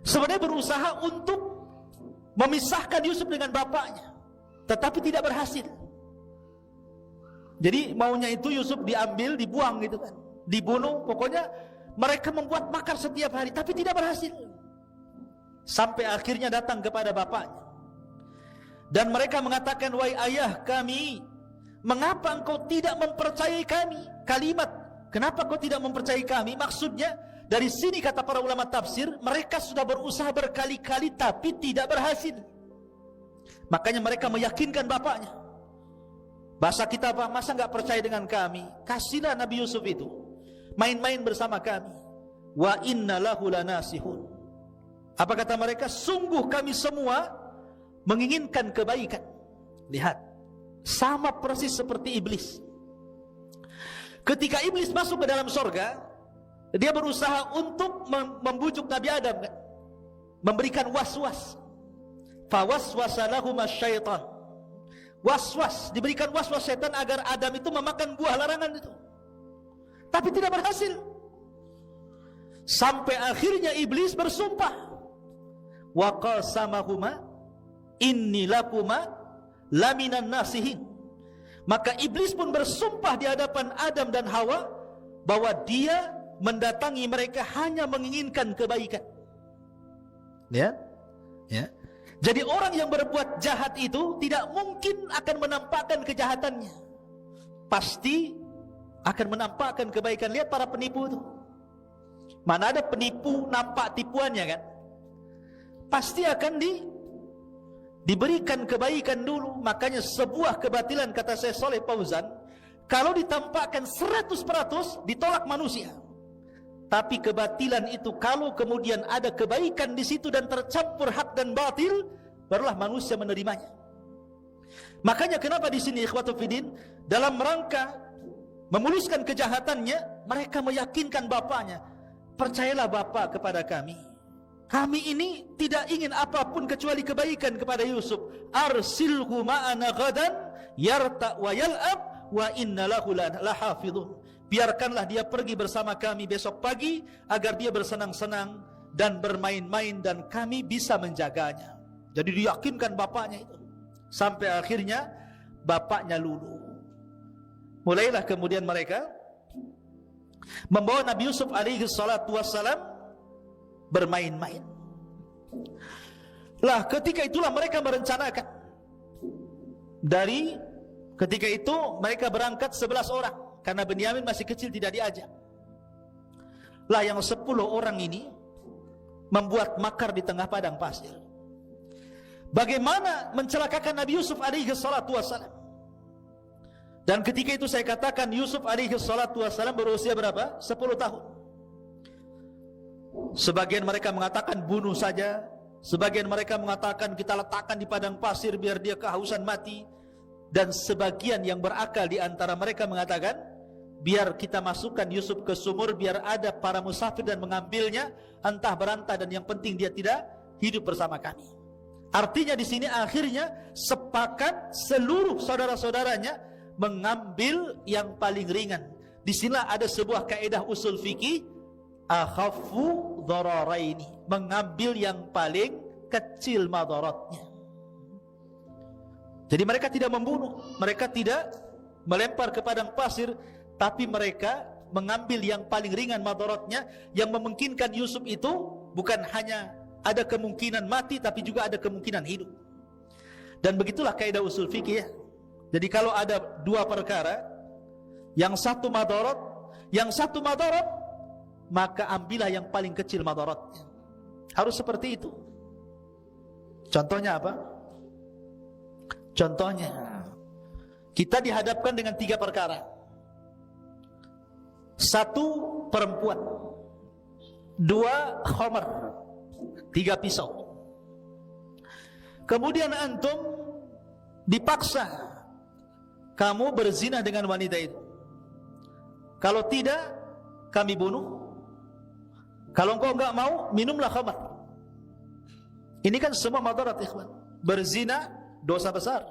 sebenarnya berusaha untuk memisahkan Yusuf dengan bapaknya, tetapi tidak berhasil. Jadi maunya itu Yusuf diambil, dibuang gitu kan, dibunuh. Pokoknya mereka membuat makar setiap hari, tapi tidak berhasil. Sampai akhirnya datang kepada bapaknya, dan mereka mengatakan, wahai ayah kami, mengapa engkau tidak mempercayai kami? Kalimat kenapa kau tidak mempercayai kami, maksudnya dari sini kata para ulama tafsir, mereka sudah berusaha berkali-kali tapi tidak berhasil. Makanya mereka meyakinkan bapaknya. Bahasa kita apa? Masa nggak percaya dengan kami? Kasihlah Nabi Yusuf itu main-main bersama kami. Wa inna lahu lanasihun. Apa kata mereka? Sungguh kami semua menginginkan kebaikan. Lihat, sama persis seperti iblis. Ketika iblis masuk ke dalam surga, dia berusaha untuk membujuk Nabi Adam, kan? Memberikan was-was. Fawaswasa lahuma syaitan. Was-was, diberikan was-was setan agar Adam itu memakan buah larangan itu. Tapi tidak berhasil. Sampai akhirnya iblis bersumpah. Wa qasamahuma inni lakuma laminan nasihin. Maka iblis pun bersumpah di hadapan Adam dan Hawa bahwa dia mendatangi mereka hanya menginginkan kebaikan. Ya? Ya. Jadi orang yang berbuat jahat itu tidak mungkin akan menampakkan kejahatannya. Pasti akan menampakkan kebaikan. Lihat para penipu itu. Mana ada penipu nampak tipuannya kan? Pasti akan diberikan kebaikan dulu. Makanya sebuah kebatilan, kata Syekh Shalih Fauzan, kalau ditampakkan 100% ditolak manusia. Tapi kebatilan itu kalau kemudian ada kebaikan di situ dan tercampur hak dan batil, barulah manusia menerimanya. Makanya kenapa di sini ikhwatul fiddin, dalam rangka memuluskan kejahatannya, mereka meyakinkan bapaknya, percayalah bapak kepada kami. Kami ini tidak ingin apapun kecuali kebaikan kepada Yusuf. Arsilhu ma'ana ghadan yarta wa yal'ab wa inna lahu lahafidhun. Biarkanlah dia pergi bersama kami besok pagi agar dia bersenang-senang dan bermain-main dan kami bisa menjaganya. Jadi diyakinkan bapaknya itu. Sampai akhirnya bapaknya luluh. Mulailah kemudian mereka membawa Nabi Yusuf alaihi salatu wassalam bermain-main. Lah ketika itulah mereka merencanakan dari Ketika itu mereka berangkat 11 orang karena Benyamin masih kecil tidak diajak. Lah yang 10 orang ini membuat makar di tengah padang pasir. Bagaimana mencelakakan Nabi Yusuf alaihi salatu wassalam. Dan ketika itu saya katakan Yusuf alaihi salatu wassalam berusia berapa? 10 tahun. Sebagian mereka mengatakan bunuh saja, sebagian mereka mengatakan kita letakkan di padang pasir biar dia kehausan mati, dan sebagian yang berakal di antara mereka mengatakan biar kita masukkan Yusuf ke sumur biar ada para musafir dan mengambilnya entah berantah, dan yang penting dia tidak hidup bersama kami. Artinya di sini akhirnya sepakat seluruh saudara-saudaranya mengambil yang paling ringan. Di sinilah ada sebuah kaidah usul fikih, akhaffu dhararaini, mengambil yang paling kecil madaratnya. Jadi mereka tidak membunuh, mereka tidak melempar ke padang pasir, tapi mereka mengambil yang paling ringan madaratnya, yang memungkinkan Yusuf itu bukan hanya ada kemungkinan mati, tapi juga ada kemungkinan hidup. Dan begitulah kaidah usul fikih ya. Jadi kalau ada dua perkara, yang satu madarat, maka ambillah yang paling kecil madaratnya. Harus seperti itu. Contohnya apa? Contohnya, kita dihadapkan dengan 3 perkara. 1 perempuan, 2 khamar, 3 pisau. Kemudian antum dipaksa kamu berzina dengan wanita itu. Kalau tidak, kami bunuh. Kalau engkau enggak mau, minumlah khamar. Ini kan semua madarat, ikhwan. Berzina dosa besar,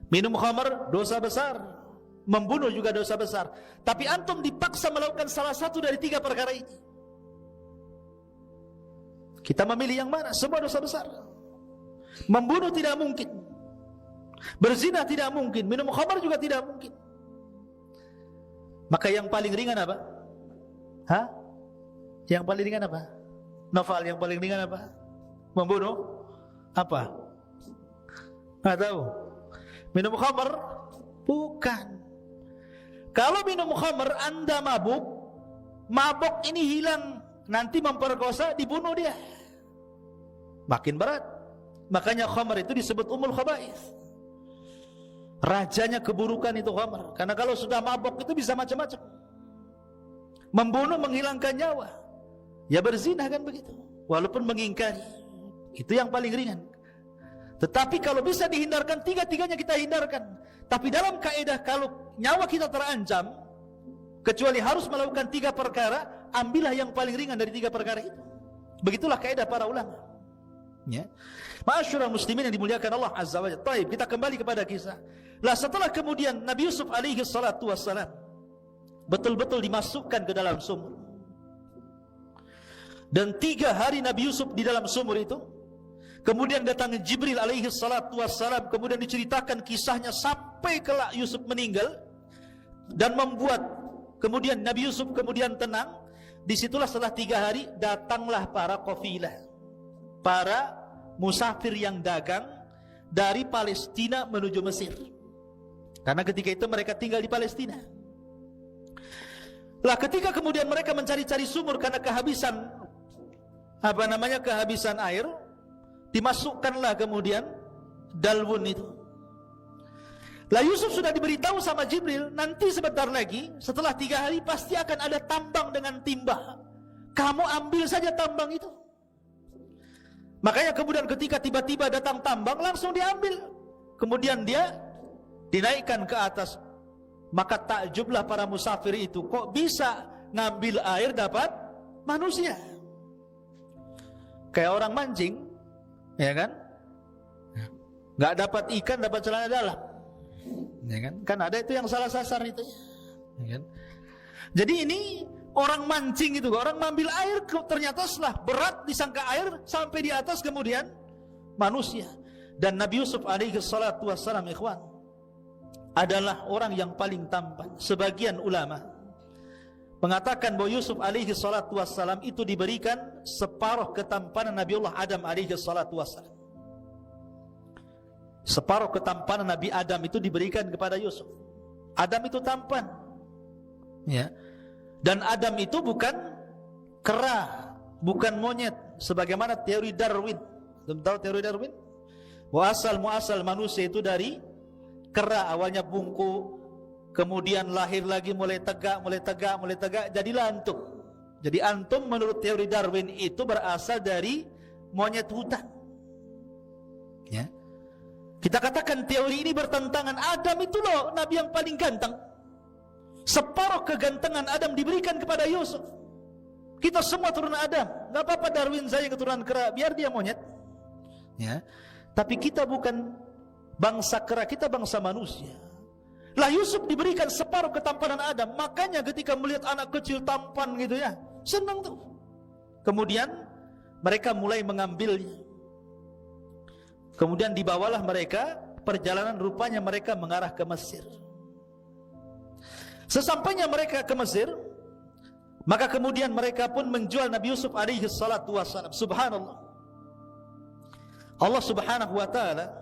minum khamar dosa besar, membunuh juga dosa besar. Tapi antum dipaksa melakukan salah satu dari 3 perkara ini. Kita memilih yang mana? Semua dosa besar. Membunuh tidak mungkin, berzina tidak mungkin, minum khamar juga tidak mungkin. Maka yang paling ringan apa? Hah? Yang paling ringan apa? Novel, yang paling ringan apa? Membunuh? Apa? Nggak tahu. Minum khamar? Bukan. Kalau minum khamar Anda mabuk, mabuk ini hilang, nanti memperkosa, dibunuh dia, makin berat. Makanya khamar itu disebut umul khaba'ith, rajanya keburukan itu khamar. Karena kalau sudah mabuk itu bisa macam-macam, membunuh, menghilangkan nyawa. Ya berzina kan begitu, walaupun mengingkari. Itu yang paling ringan. Tetapi kalau bisa dihindarkan, 3-tiganya kita hindarkan. Tapi dalam kaidah kalau nyawa kita terancam, kecuali harus melakukan 3 perkara, ambillah yang paling ringan dari 3 perkara itu. Begitulah kaidah para ulama. Ya. Ma'asyiral muslimin yang dimuliakan Allah Azza wa Jalla. Baik, kita kembali kepada kisah. Lah setelah kemudian Nabi Yusuf alaihi salatu wassalam betul-betul dimasukkan ke dalam sumur. Dan 3 hari Nabi Yusuf di dalam sumur itu. Kemudian datang Jibril alaihi salatu wassalam, kemudian diceritakan kisahnya sampai kelak Yusuf meninggal, dan membuat kemudian Nabi Yusuf kemudian tenang. Disitulah setelah 3 hari datanglah para qafilah, para musafir yang dagang dari Palestina menuju Mesir. Karena ketika itu mereka tinggal di Palestina. Lah ketika kemudian mereka mencari-cari sumur karena kehabisan kehabisan air, dimasukkanlah kemudian dalwun itu. Lah Yusuf sudah diberitahu sama Jibril, nanti sebentar lagi setelah 3 hari pasti akan ada tambang dengan timba. Kamu ambil saja tambang itu. Makanya kemudian ketika tiba-tiba datang tambang, langsung diambil. Kemudian dia dinaikkan ke atas. Maka takjublah para musafir itu, kok bisa ngambil air dapat manusia? Kayak orang mancing, ya kan? Nggak dapat ikan, dapat celana dalam, ya kan? Kan ada itu yang salah sasar itu, ya kan? Jadi ini orang mancing itu, orang mengambil air, ternyata setelah berat disangka air sampai di atas kemudian manusia. Dan Nabi Yusuf alaihi salatu wassalam, ikhwan, adalah orang yang paling tampan. Sebagian ulama mengatakan bahwa Yusuf alaihi salatu wassalam itu diberikan separuh ketampanan Nabiullah Adam alaihi salatu wassalam. Separuh ketampanan Nabi Adam itu diberikan kepada Yusuf. Adam itu tampan, ya. Dan Adam itu bukan kera, bukan monyet, sebagaimana teori Darwin. Tahu teori Darwin? Muasal manusia itu dari kera, awalnya bungkuk, kemudian lahir lagi mulai tegak, jadilah antum. Jadi antum menurut teori Darwin itu berasal dari monyet hutan. Ya. Kita katakan teori ini bertentangan. Adam itu loh nabi yang paling ganteng. Separuh kegantengan Adam diberikan kepada Yusuf. Kita semua turunan Adam. Gak apa-apa Darwin saya keturunan kera, biar dia monyet. Ya. Tapi kita bukan bangsa kera, kita bangsa manusia. Lah Yusuf diberikan separuh ketampanan Adam. Makanya ketika melihat anak kecil tampan gitu ya, senang tuh. Kemudian mereka mulai mengambilnya. Kemudian dibawalah mereka, perjalanan rupanya mereka mengarah ke Mesir. Sesampainya mereka ke Mesir, maka kemudian mereka pun menjual Nabi Yusuf alaihi salatu wassalam. Subhanallah, Allah subhanahu wa ta'ala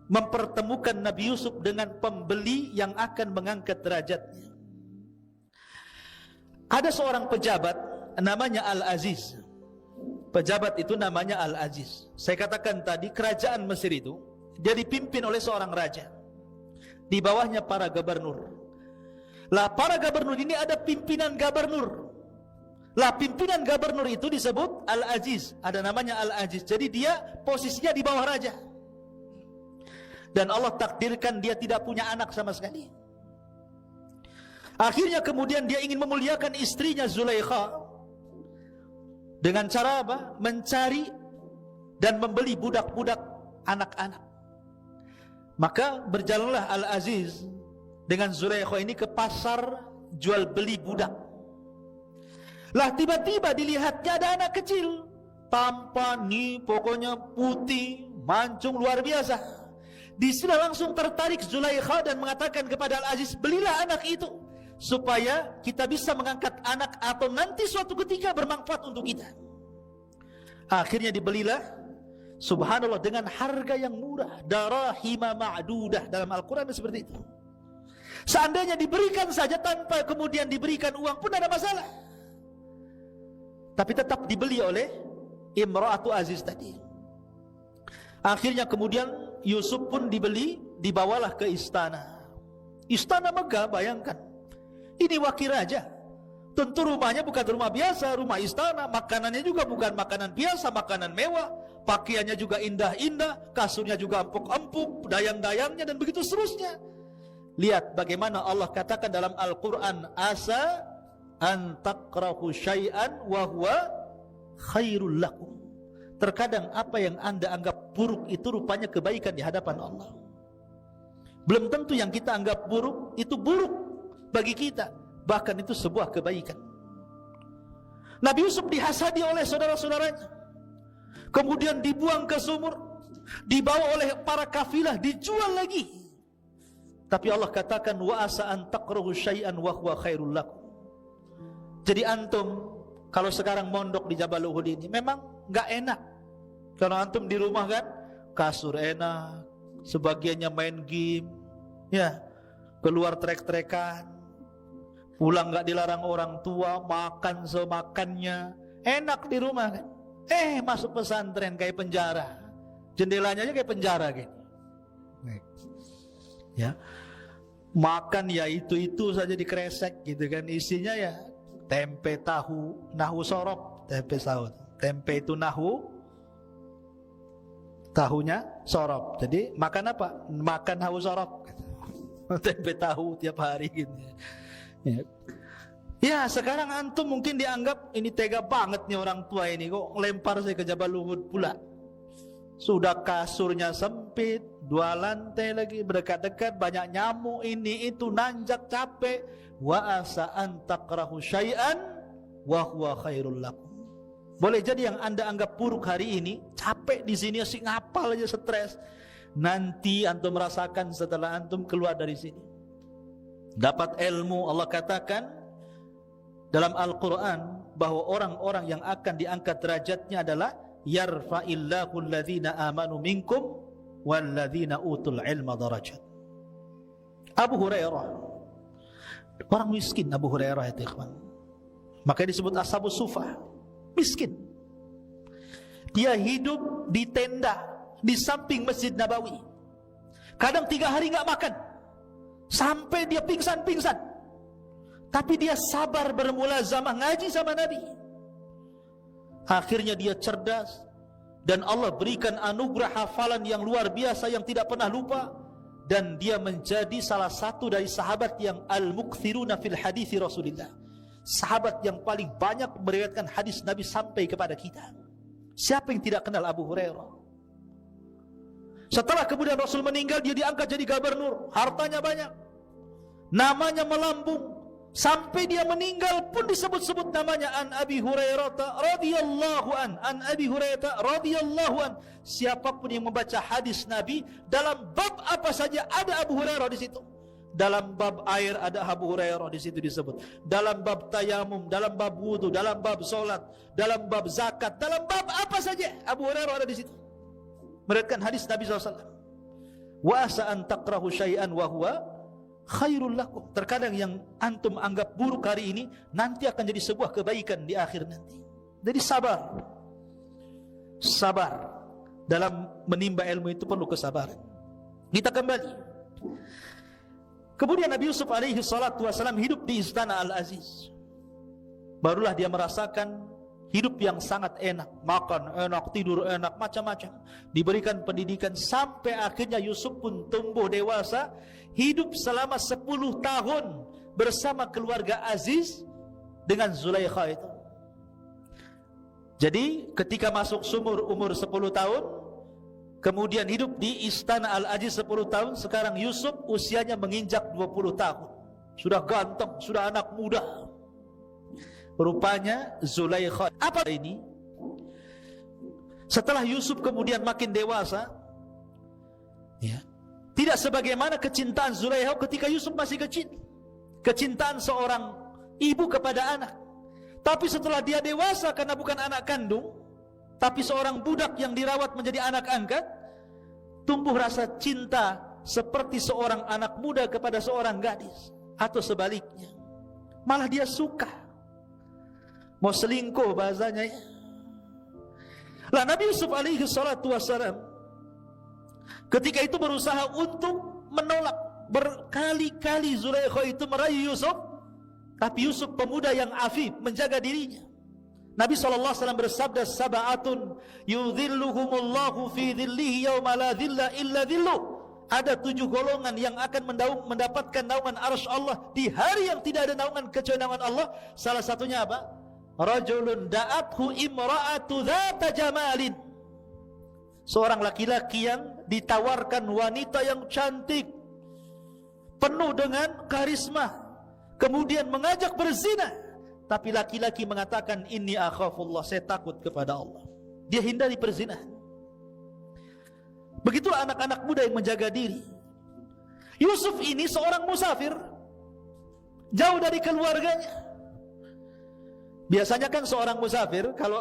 mempertemukan Nabi Yusuf dengan pembeli yang akan mengangkat derajatnya. Ada seorang pejabat namanya Al-Aziz. Pejabat itu namanya Al-Aziz. Saya katakan tadi, kerajaan Mesir itu dia dipimpin oleh seorang raja. Di bawahnya para gubernur. Lah para gubernur ini ada pimpinan gubernur. Lah pimpinan gubernur itu disebut Al-Aziz. Ada namanya Al-Aziz. Jadi dia posisinya di bawah raja. Dan Allah takdirkan dia tidak punya anak sama sekali. Akhirnya kemudian dia ingin memuliakan istrinya Zulaikha. Dengan cara apa? Mencari dan membeli budak-budak anak-anak. Maka berjalanlah Al-Aziz dengan Zulaikha ini ke pasar jual beli budak. Lah tiba-tiba dilihatnya ada anak kecil, tampan nih, pokoknya putih, mancung luar biasa. Di sini langsung tertarik Zulaikha dan mengatakan kepada Al-Aziz, belilah anak itu supaya kita bisa mengangkat anak atau nanti suatu ketika bermanfaat untuk kita. Akhirnya dibelilah, subhanallah, dengan harga yang murah, darahima ma'dudah. Dalam Al-Quran seperti itu. Seandainya diberikan saja tanpa kemudian diberikan uang pun ada masalah. Tapi tetap dibeli oleh Imra'atu Aziz tadi. Akhirnya kemudian Yusuf pun dibeli, dibawalah ke istana. Istana megah, bayangkan. Ini wakil raja. Tentu rumahnya bukan rumah biasa, rumah istana. Makanannya juga bukan makanan biasa, makanan mewah. Pakaiannya juga indah-indah, kasurnya juga empuk-empuk, dayang-dayangnya dan begitu seterusnya. Lihat bagaimana Allah katakan dalam Al-Quran, asa an takrahu syai'an wa huwa khairul lakum. Terkadang apa yang anda anggap buruk itu rupanya kebaikan di hadapan Allah. Belum tentu yang kita anggap buruk itu buruk bagi kita, bahkan itu sebuah kebaikan. Nabi Yusuf dihasadi oleh saudara-saudaranya, kemudian dibuang ke sumur, dibawa oleh para kafilah, dijual lagi. Tapi Allah katakan wa asa an takrahu syai'an wa huwa khairul lakum. Jadi antum kalau sekarang mondok di Jabal Uhud ini memang enggak enak. Kalau antum di rumah kan kasur enak, sebagiannya main game, ya, keluar trek-trekan, pulang enggak dilarang orang tua, makan semakannya, enak di rumah kan. Masuk pesantren kayak penjara, jendelanya aja kayak penjara gitu. Ya, makan ya itu saja dikresek gitu kan, isinya ya tempe tahu, nahu sorop, tempe itu nahu, tahunya sorop. Jadi makan apa? Makan nahu sorop, tempe tahu tiap hari gitu. Ya sekarang antum mungkin dianggap ini tega banget nih orang tua ini, kok lempar saya ke Jabal Uhud pula. Sudah kasurnya sempit, 2 lantai lagi, berdekat-dekat, banyak nyamuk, ini itu, nanjak, capek. Wa asa an takrahu syai'an wa huwa khairul lakum. Boleh jadi yang anda anggap buruk hari ini, capek di sini sih, ngapal aja, stres. Nanti antum merasakan setelah antum keluar dari sini. Dapat ilmu, Allah katakan dalam Al-Quran bahwa orang-orang yang akan diangkat derajatnya adalah yarfa'illahu alladhina amanu minkum walladzina utul ilma darajat. Abu Hurairah, orang miskin Abu Hurairah itu ikhwan. Makanya disebut ashabus sufah, miskin. Dia hidup di tenda di samping Masjid Nabawi. Kadang 3 hari enggak makan, sampai dia pingsan-pingsan. Tapi dia sabar bermulazamah ngaji sama Nabi. Akhirnya dia cerdas, dan Allah berikan anugerah hafalan yang luar biasa yang tidak pernah lupa, dan dia menjadi salah satu dari sahabat yang al-mukthiruna fil hadithi Rasulillah, sahabat yang paling banyak meriwayatkan hadis Nabi sampai kepada kita. Siapa yang tidak kenal Abu Hurairah? Setelah kemudian Rasul meninggal, dia diangkat jadi gubernur, hartanya banyak, namanya melambung, sampai dia meninggal pun disebut-sebut namanya an Abi Hurairah radhiyallahu an Abi Hurairah radhiyallahu an. Siapapun yang membaca hadis Nabi dalam bab apa saja ada Abu Hurairah di situ. Dalam bab air ada Abu Hurairah di situ disebut. Dalam bab tayamum, dalam bab wudu, dalam bab salat, dalam bab zakat, dalam bab apa saja Abu Hurairah ada di situ. Meriwayatkan hadis Nabi SAW. Wa asa an taqrahu syai'an wa huwa khairul lakum. Terkadang yang antum anggap buruk hari ini nanti akan jadi sebuah kebaikan di akhir nanti. Jadi sabar. Sabar dalam menimba ilmu itu perlu kesabaran. Kita kembali. Kemudian Nabi Yusuf alaihi salatu wasalam hidup di istana Al-Aziz. Barulah dia merasakan hidup yang sangat enak, makan enak, tidur enak, macam-macam. Diberikan pendidikan sampai akhirnya Yusuf pun tumbuh dewasa, hidup selama 10 tahun bersama keluarga Aziz dengan Zulaikha itu. Jadi ketika masuk sumur umur 10 tahun, kemudian hidup di istana Al-Aziz 10 tahun, sekarang Yusuf usianya menginjak 20 tahun. Sudah ganteng, sudah anak muda. Rupanya Zulaikha. Apa ini? Setelah Yusuf kemudian makin dewasa, ya, tidak sebagaimana kecintaan Zulaikha ketika Yusuf masih kecil. Kecintaan seorang ibu kepada anak. Tapi setelah dia dewasa, karena bukan anak kandung, tapi seorang budak yang dirawat menjadi anak angkat, tumbuh rasa cinta seperti seorang anak muda kepada seorang gadis. Atau sebaliknya, malah dia suka, mau selingkuh bahasanya ya. Lah Nabi Yusuf alaihi salatu wassalam ketika itu berusaha untuk menolak. Berkali-kali Zulaikha itu merayu Yusuf, tapi Yusuf pemuda yang afif, menjaga dirinya. Nabi SAW bersabda, sab'atun yudhilluhumullahu fi dhillihi yawma la dhilla illa dhilluh. Ada 7 golongan yang akan mendapatkan naungan arsy Allah di hari yang tidak ada naungan kecuali naungan Allah. Salah satunya apa? Rajulun da'athu imra'atu dhata jamalin. Seorang laki-laki yang ditawarkan wanita yang cantik, penuh dengan karisma, kemudian mengajak berzina, tapi laki-laki mengatakan inni akhafullah, saya takut kepada Allah. Dia hindari perzinahan. Begitulah anak-anak muda yang menjaga diri. Yusuf ini seorang musafir, jauh dari keluarganya. Biasanya kan seorang musafir, kalau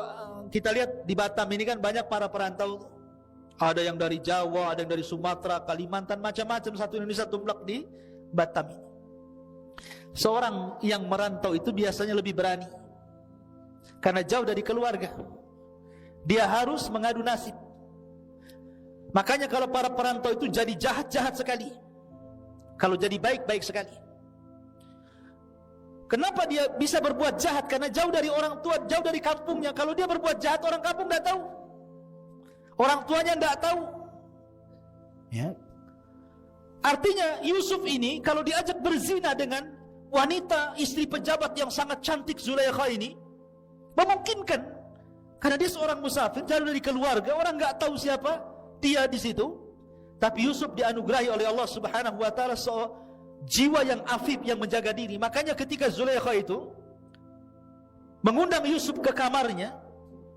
kita lihat di Batam ini kan banyak para perantau. Ada yang dari Jawa, ada yang dari Sumatera, Kalimantan, macam-macam, satu Indonesia tumblak di Batam ini. Seorang yang merantau itu biasanya lebih berani, karena jauh dari keluarga. Dia harus mengadu nasib. Makanya kalau para perantau itu jadi jahat-jahat sekali, kalau jadi baik-baik sekali. Kenapa dia bisa berbuat jahat? Karena jauh dari orang tua, jauh dari kampungnya. Kalau dia berbuat jahat, orang kampung tidak tahu, orang tuanya tidak tahu, ya. Artinya Yusuf ini kalau diajak berzina dengan wanita istri pejabat yang sangat cantik Zulaikha ini, memungkinkan, karena dia seorang musafir, jauh dari keluarga, orang nggak tahu siapa dia di situ. Tapi Yusuf dianugerahi oleh Allah Subhanahu wa taala jiwa yang afif, yang menjaga diri. Makanya ketika Zulaikha itu mengundang Yusuf ke kamarnya,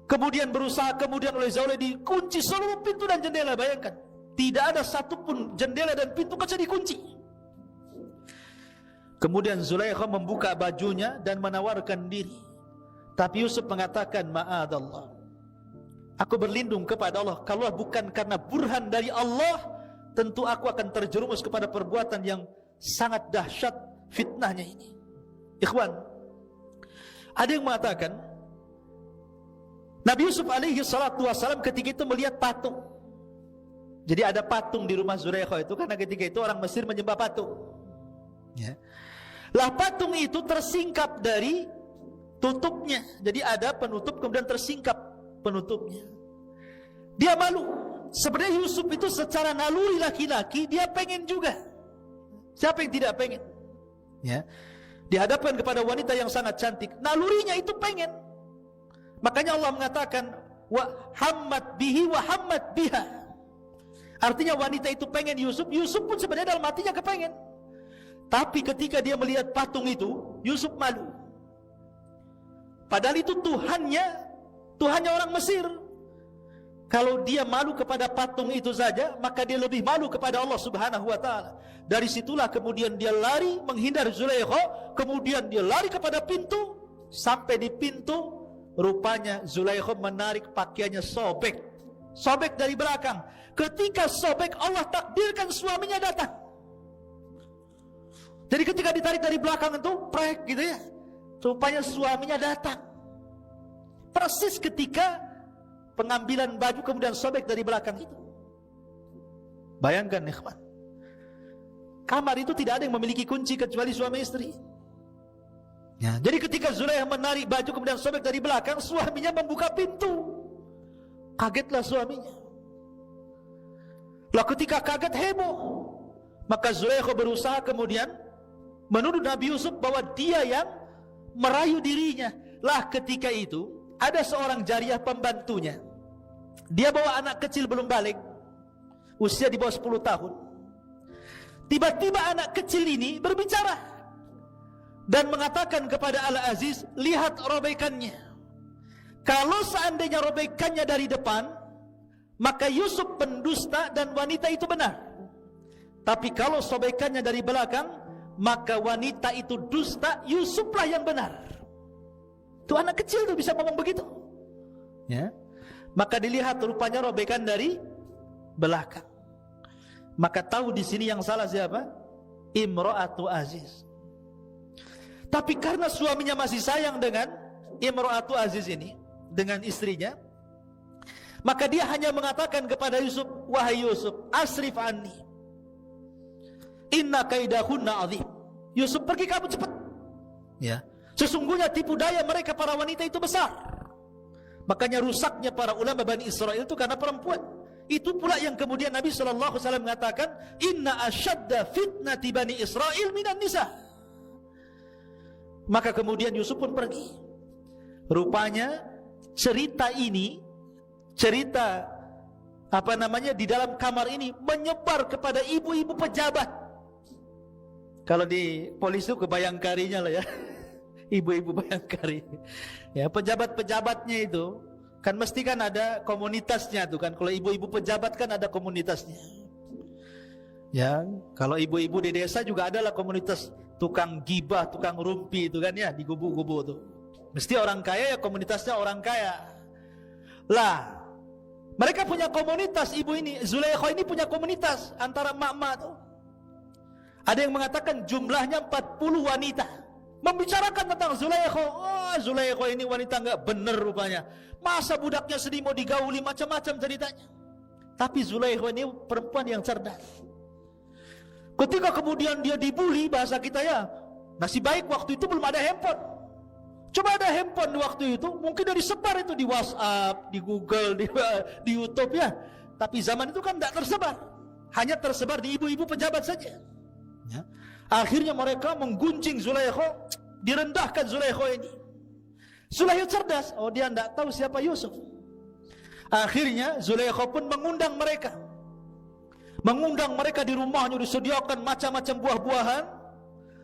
kemudian berusaha, kemudian oleh Zulaikha dikunci seluruh pintu dan jendela. Bayangkan, tidak ada satupun jendela dan pintu kaca dikunci. Kemudian Zulaikha membuka bajunya dan menawarkan diri. Tapi Yusuf mengatakan, ma'adallah, Aku berlindung kepada Allah. Kalau bukan karena burhan dari Allah, tentu aku akan terjerumus kepada perbuatan yang sangat dahsyat fitnahnya ini. Ikhwan, ada yang mengatakan Nabi Yusuf alaihi salatu wassalam ketika itu melihat patung. Jadi ada patung di rumah Zulaikha itu, karena ketika itu orang Mesir menyembah patung. Ya. Lah patung itu tersingkap dari tutupnya. Jadi ada penutup kemudian tersingkap penutupnya. Dia malu. Sebenarnya Yusuf itu secara naluri laki-laki dia pengen juga. Siapa yang tidak pengen? Ya. Dihadapkan kepada wanita yang sangat cantik, nalurinya itu pengen. Makanya Allah mengatakan wa hammat bihi wa hammat biha. Artinya wanita itu pengen Yusuf, Yusuf pun sebenarnya dalam hatinya kepengen. Tapi ketika dia melihat patung itu, Yusuf malu. Padahal itu Tuhannya orang Mesir. Kalau dia malu kepada patung itu saja, maka dia lebih malu kepada Allah Subhanahu wa taala. Dari situlah kemudian dia lari menghindar Zulaikha, kemudian dia lari kepada pintu, sampai di pintu rupanya Zulaikha menarik pakaiannya, sobek dari belakang. Ketika sobek, Allah takdirkan suaminya datang. Jadi ketika ditarik dari belakang itu prek gitu ya, rupanya suaminya datang. Persis ketika pengambilan baju kemudian sobek dari belakang itu. Bayangkan ikhwan, kamar itu tidak ada yang memiliki kunci kecuali suami istri. Ya, jadi ketika Zulaikha menarik baju kemudian sobek dari belakang, suaminya membuka pintu. Kagetlah suaminya. Lah ketika kaget heboh, maka Zulaikha berusaha kemudian menuduh Nabi Yusuf bahwa dia yang merayu dirinya. Lah ketika itu ada seorang jariyah pembantunya. Dia bawa anak kecil belum balik, usia di bawah 10 tahun. Tiba-tiba anak kecil ini berbicara dan mengatakan kepada Al-Aziz, lihat robekannya. Kalau seandainya robekannya dari depan, maka Yusuf pendusta dan wanita itu benar. Tapi kalau sobekannya dari belakang, maka wanita itu dusta, Yusuflah yang benar. Itu anak kecil tuh bisa ngomong begitu. Ya. Maka dilihat rupanya robekan dari belakang. Maka tahu di sini yang salah siapa? Imra'atu Aziz. Tapi karena suaminya masih sayang dengan Imra'atu Aziz ini, dengan istrinya, maka dia hanya mengatakan kepada Yusuf, wahai Yusuf, asrif anni, inna kaidahunna azim. Yusuf, pergi kamu cepat. Ya. Sesungguhnya tipu daya mereka para wanita itu besar. Makanya rusaknya para ulama Bani Israel itu karena perempuan. Itu pula yang kemudian Nabi SAW mengatakan, inna asyadda fitnati Bani Israel minan nisa. Maka kemudian Yusuf pun pergi. Rupanya cerita ini, di dalam kamar ini menyebar kepada ibu-ibu pejabat. Kalau di polisi itu kebayangkarinya lah ya. Ibu-ibu Bayangkari. Ya, pejabat-pejabatnya itu kan mesti kan ada komunitasnya tuh kan. Kalau ibu-ibu pejabat kan ada komunitasnya. Ya, kalau ibu-ibu di desa juga adalah komunitas tukang gibah, tukang rumpi itu kan ya, di gubu-gubu tuh. Mesti orang kaya ya komunitasnya orang kaya. Lah, mereka punya komunitas, ibu ini, Zulaikha ini punya komunitas antara emak-emak tuh. Ada yang mengatakan jumlahnya 40 wanita. Membicarakan tentang Zulaikha. Oh, Zulaikha ini wanita enggak benar rupanya. Masa budaknya sedih mau digauli, macam-macam ceritanya. Tapi Zulaikha ini perempuan yang cerdas. Ketika kemudian dia dibully, bahasa kita ya, nasib baik waktu itu belum ada handphone. Coba ada handphone waktu itu, mungkin dari sebar itu di WhatsApp, di Google, di YouTube ya. Tapi zaman itu kan tidak tersebar. Hanya tersebar di ibu-ibu pejabat saja. Ya. Akhirnya mereka menggunjing Zulaikha, direndahkan Zulaikha ini. Zulaikha cerdas, oh dia tidak tahu siapa Yusuf. Akhirnya Zulaikha pun mengundang mereka. Mengundang mereka di rumahnya, disediakan macam-macam buah-buahan,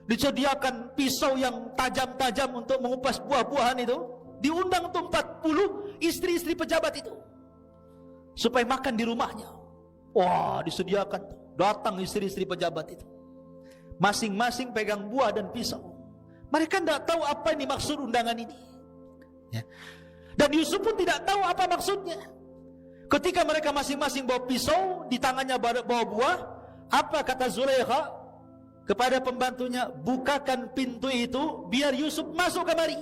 disediakan pisau yang tajam-tajam untuk mengupas buah-buahan itu. Diundang untuk 40 istri-istri pejabat itu supaya makan di rumahnya. Wah, disediakan. Datang istri-istri pejabat itu, masing-masing pegang buah dan pisau. Mereka tidak tahu apa ini maksud undangan ini. Ya. Dan Yusuf pun tidak tahu apa maksudnya. Ketika mereka masing-masing bawa pisau, di tangannya bawa buah, apa kata Zulaikha kepada pembantunya? Bukakan pintu itu biar Yusuf masuk kemari.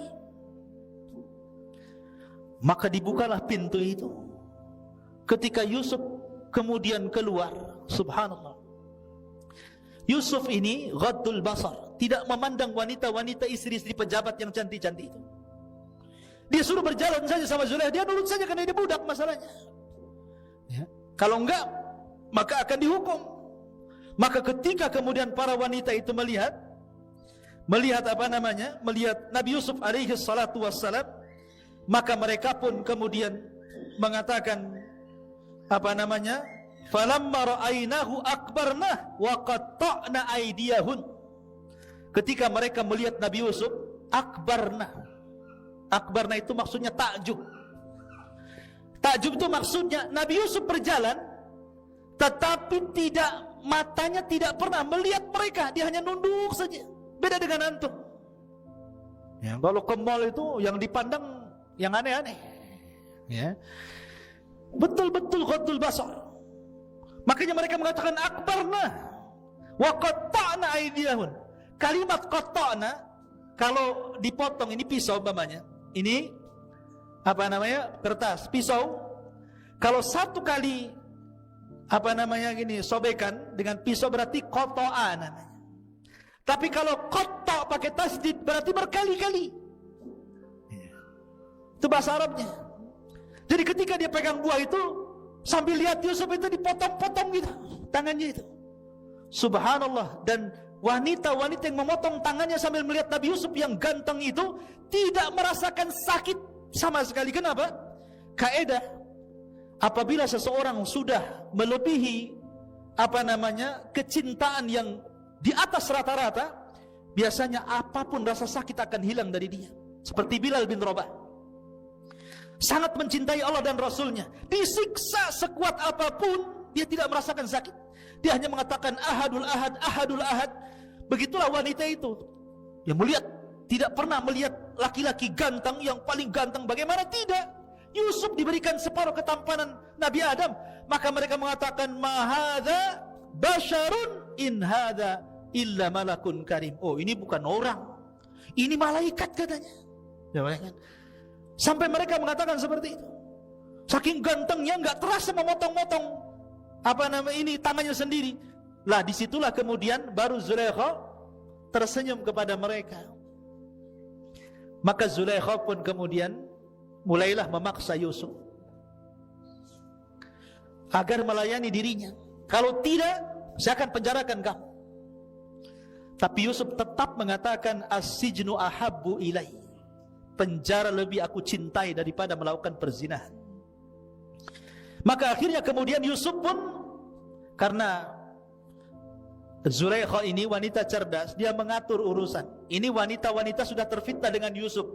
Maka dibukalah pintu itu. Ketika Yusuf kemudian keluar, subhanallah, Yusuf ini ghaddul basar, tidak memandang wanita-wanita istri-istri pejabat yang cantik-cantik itu. Dia suruh berjalan saja sama Zulaikha, dia nurut saja karena dia budak masalahnya. Ya. Kalau enggak, maka akan dihukum. Maka ketika kemudian para wanita itu melihat Nabi Yusuf alaihi salatu wassalam, maka mereka pun kemudian mengatakan falamma ra'ainahu akbarnah wa qatta'na aydiyahun. Ketika mereka melihat Nabi Yusuf, akbarna itu maksudnya takjub. Takjub itu maksudnya Nabi Yusuf berjalan, tetapi matanya tidak pernah melihat mereka, dia hanya nunduk saja. Beda dengan antum. Ya, kalau ke mall itu yang dipandang yang aneh-aneh. Ya. Betul-betul ghaddul basar. Makanya mereka mengatakan akbarna wa qatta'na aydiyahun. Kalimat qatta'na kalau dipotong, ini pisau umpamanya. Ini kertas, pisau. Kalau satu kali sobekan dengan pisau berarti qata'a namanya. Tapi kalau qatta' pakai tasdid berarti berkali-kali. Itu bahasa Arabnya. Jadi ketika dia pegang buah itu, sambil lihat Yusuf itu dipotong-potong gitu tangannya itu. Subhanallah. Dan wanita-wanita yang memotong tangannya sambil melihat Nabi Yusuf yang ganteng itu tidak merasakan sakit sama sekali. Kenapa? Kaidah, apabila seseorang sudah melebihi kecintaan yang di atas rata-rata, biasanya apapun rasa sakit akan hilang dari dia. Seperti Bilal bin Rabah, sangat mencintai Allah dan Rasulnya, disiksa sekuat apapun dia tidak merasakan sakit. Dia hanya mengatakan ahadul ahad, ahadul ahad. Begitulah wanita itu yang melihat, tidak pernah melihat laki-laki ganteng yang paling ganteng. Bagaimana tidak? Yusuf diberikan separuh ketampanan Nabi Adam. Maka mereka mengatakan mahadha basyarun in hadha illa malakun karim. Oh, ini bukan orang, ini malaikat katanya. Ya, kan? Sampai mereka mengatakan seperti itu. Saking gantengnya nggak terasa memotong-motong tangannya sendiri. Lah disitulah kemudian baru Zulaikha tersenyum kepada mereka. Maka Zulaikha pun kemudian mulailah memaksa Yusuf agar melayani dirinya. Kalau tidak, saya akan penjarakan kamu. Tapi Yusuf tetap mengatakan as-sijnu ahabbu ilai. Penjara lebih aku cintai daripada melakukan perzinahan. Maka akhirnya kemudian Yusuf pun, karena Zulaikha ini wanita cerdas, dia mengatur urusan. Ini wanita-wanita sudah terfitnah dengan Yusuf,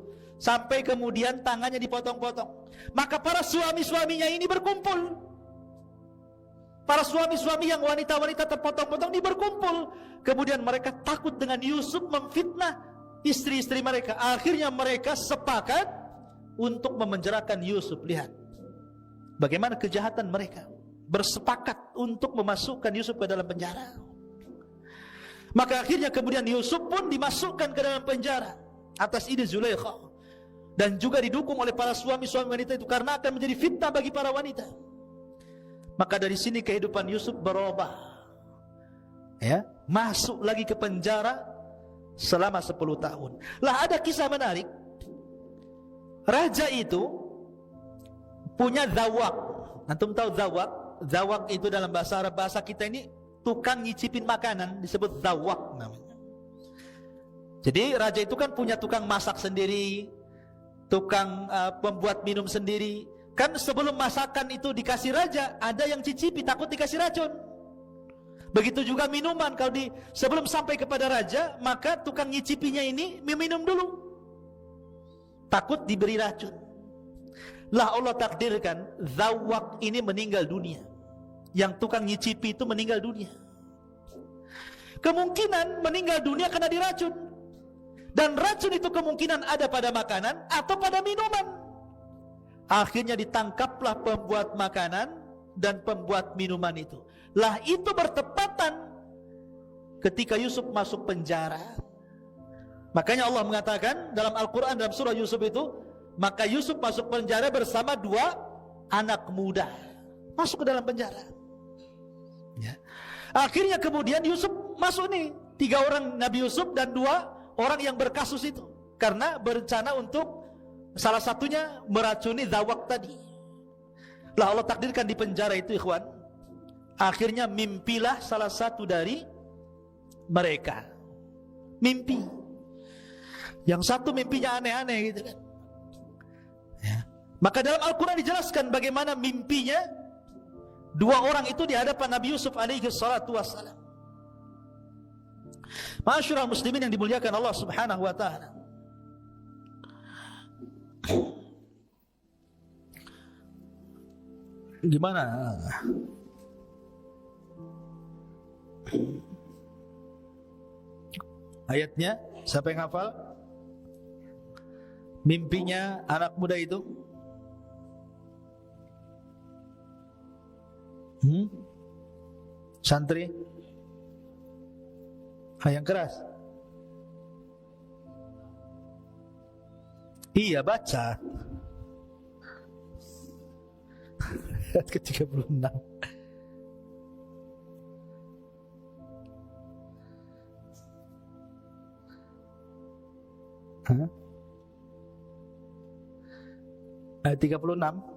sampai kemudian tangannya dipotong-potong. Maka para suami-suaminya ini berkumpul. Para suami-suami yang wanita-wanita terpotong-potong ini berkumpul. Kemudian mereka takut dengan Yusuf memfitnah istri-istri mereka. Akhirnya mereka sepakat untuk memenjarakan Yusuf. Lihat bagaimana kejahatan mereka. Bersepakat untuk memasukkan Yusuf ke dalam penjara. Maka akhirnya kemudian Yusuf pun dimasukkan ke dalam penjara atas ide Zulaikha, dan juga didukung oleh para suami-suami wanita itu, karena akan menjadi fitnah bagi para wanita. Maka dari sini kehidupan Yusuf berubah, ya, masuk lagi ke penjara selama 10 tahun. Lah ada kisah menarik. Raja itu punya zawak. Antum tahu zawak? Zawak itu dalam bahasa Arab, bahasa kita ini tukang nyicipin makanan, disebut zawak namanya. Jadi raja itu kan punya tukang masak sendiri, tukang pembuat minum sendiri. Kan sebelum masakan itu dikasih raja, ada yang cicipi, takut dikasih racun. Begitu juga minuman, kalau sebelum sampai kepada raja, maka tukang nyicipinya ini meminum dulu, takut diberi racun. Lah Allah takdirkan zawak ini meninggal dunia. Yang tukang nyicipi itu meninggal dunia. Kemungkinan meninggal dunia karena diracun. Dan racun itu kemungkinan ada pada makanan atau pada minuman. Akhirnya ditangkaplah pembuat makanan dan pembuat minuman itu. Lah itu bertepatan ketika Yusuf masuk penjara. Makanya Allah mengatakan dalam Al-Quran, dalam surah Yusuf itu, maka Yusuf masuk penjara bersama 2 anak muda. Masuk ke dalam penjara ya. Akhirnya kemudian Yusuf masuk nih, 3 orang Nabi Yusuf dan 2 orang yang berkasus itu, karena berencana untuk salah satunya meracuni Zawak tadi. Lah Allah takdirkan di penjara itu ikhwan. Akhirnya mimpilah salah satu dari mereka. Mimpi. Yang satu mimpinya aneh-aneh gitu kan ya. Maka dalam Al-Quran dijelaskan bagaimana mimpinya 2 orang itu di hadapan Nabi Yusuf alaihi salatu wassalam. Ma'asyiral muslimin yang dimuliakan Allah subhanahu wa ta'ala, gimana ayatnya? Siapa yang hafal? Mimpinya anak muda itu santri yang keras. Iya, baca ayat ke-36. Ayat 36.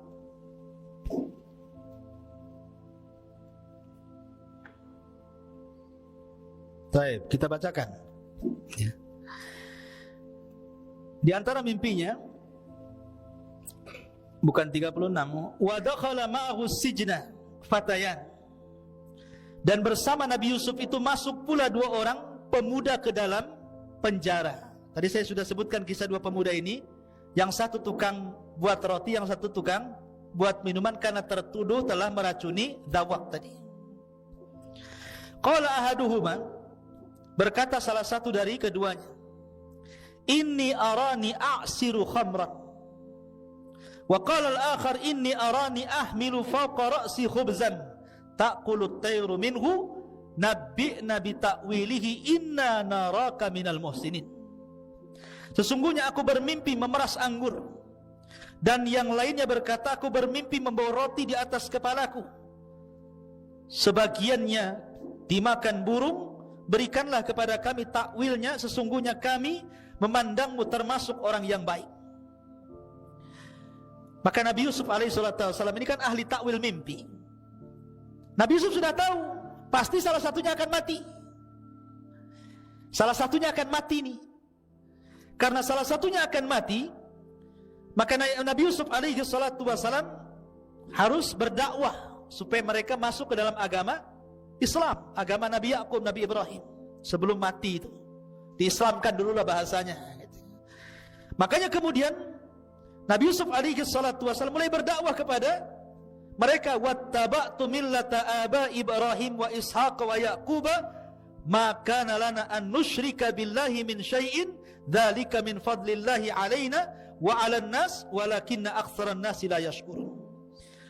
Baik, kita bacakan ya. Di antara mimpinya, bukan 36, wa dakhala ma'ahu sijna fatayan, dan bersama Nabi Yusuf itu masuk pula 2 orang pemuda ke dalam penjara. Tadi saya sudah sebutkan kisah 2 pemuda ini. Yang satu tukang buat roti, yang satu tukang buat minuman, karena tertuduh telah meracuni Zawak tadi. Qala ahaduhuma, berkata salah satu dari keduanya, inni arani a'siru khamran. Wa qala al-akhar inni arani ahmilu fawqa ra'si khubzan ta'kulu at-tayru minhu nabbi'na bi ta'wilihi inna naraka minal muhsinin. Sesungguhnya aku bermimpi memeras anggur. Dan yang lainnya berkata, aku bermimpi membawa roti di atas kepalaku, sebagiannya dimakan burung, berikanlah kepada kami takwilnya, sesungguhnya kami memandangmu termasuk orang yang baik. Maka Nabi Yusuf alaihissalam ini kan ahli takwil mimpi. Nabi Yusuf sudah tahu pasti salah satunya akan mati. Salah satunya akan mati nih. Karena salah satunya akan mati, maka Nabi Yusuf alaihissalam harus berdakwah supaya mereka masuk ke dalam agama Islam, agama Nabi Ya'qub, Nabi Ibrahim. Sebelum mati itu diislamkan dululah bahasanya. Makanya kemudian Nabi Yusuf alaihissalam mulai berdakwah kepada mereka, wattaba'tu millata abai Ibrahim wa Ishaq wa Ya'qub ma kana lana an nusyrika billahi min syai'in dzalika min fadlillahi alaina wa 'alan nas walakinna aktsaran nasi la yashkurun.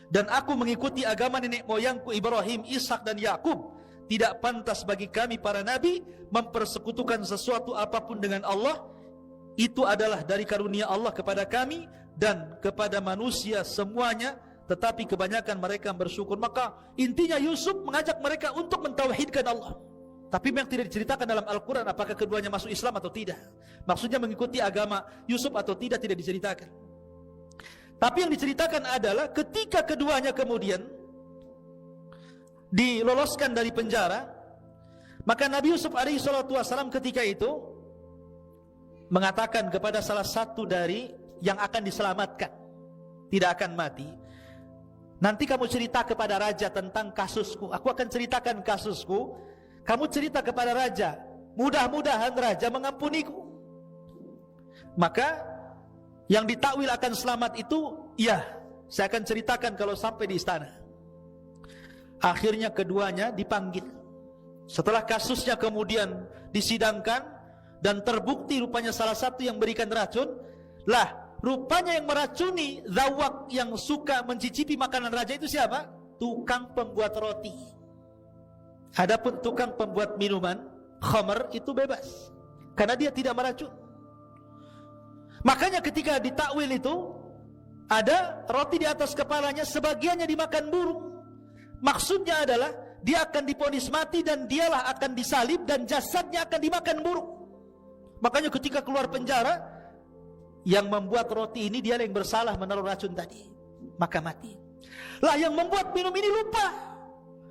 Dan aku mengikuti agama nenek moyangku Ibrahim, Ishak dan Yakub. Tidak pantas bagi kami para nabi mempersekutukan sesuatu apapun dengan Allah. Itu adalah dari karunia Allah kepada kami dan kepada manusia semuanya, tetapi kebanyakan mereka bersyukur. Maka intinya Yusuf mengajak mereka untuk mentauhidkan Allah. Tapi yang tidak diceritakan dalam Al-Quran apakah keduanya masuk Islam atau tidak. Maksudnya mengikuti agama Yusuf atau tidak diceritakan. Tapi yang diceritakan adalah ketika keduanya kemudian diloloskan dari penjara, maka Nabi Yusuf alaihissalam ketika itu mengatakan kepada salah satu dari yang akan diselamatkan, tidak akan mati, nanti kamu cerita kepada raja tentang kasusku. Aku akan ceritakan kasusku, kamu cerita kepada raja, mudah-mudahan raja mengampuniku. Maka yang ditakwil akan selamat itu, ya, saya akan ceritakan kalau sampai di istana. Akhirnya keduanya dipanggil. Setelah kasusnya kemudian disidangkan dan terbukti rupanya salah satu yang berikan racun, lah rupanya yang meracuni zawak yang suka mencicipi makanan raja itu siapa? Tukang pembuat roti. Adapun tukang pembuat minuman khamr itu bebas, karena dia tidak meracun. Makanya ketika ditakwil itu ada roti di atas kepalanya, sebagiannya dimakan burung. Maksudnya adalah dia akan divonis mati dan dialah akan disalib dan jasadnya akan dimakan burung. Makanya ketika keluar penjara, yang membuat roti ini dia yang bersalah menaruh racun tadi, maka mati. Lah yang membuat minum ini lupa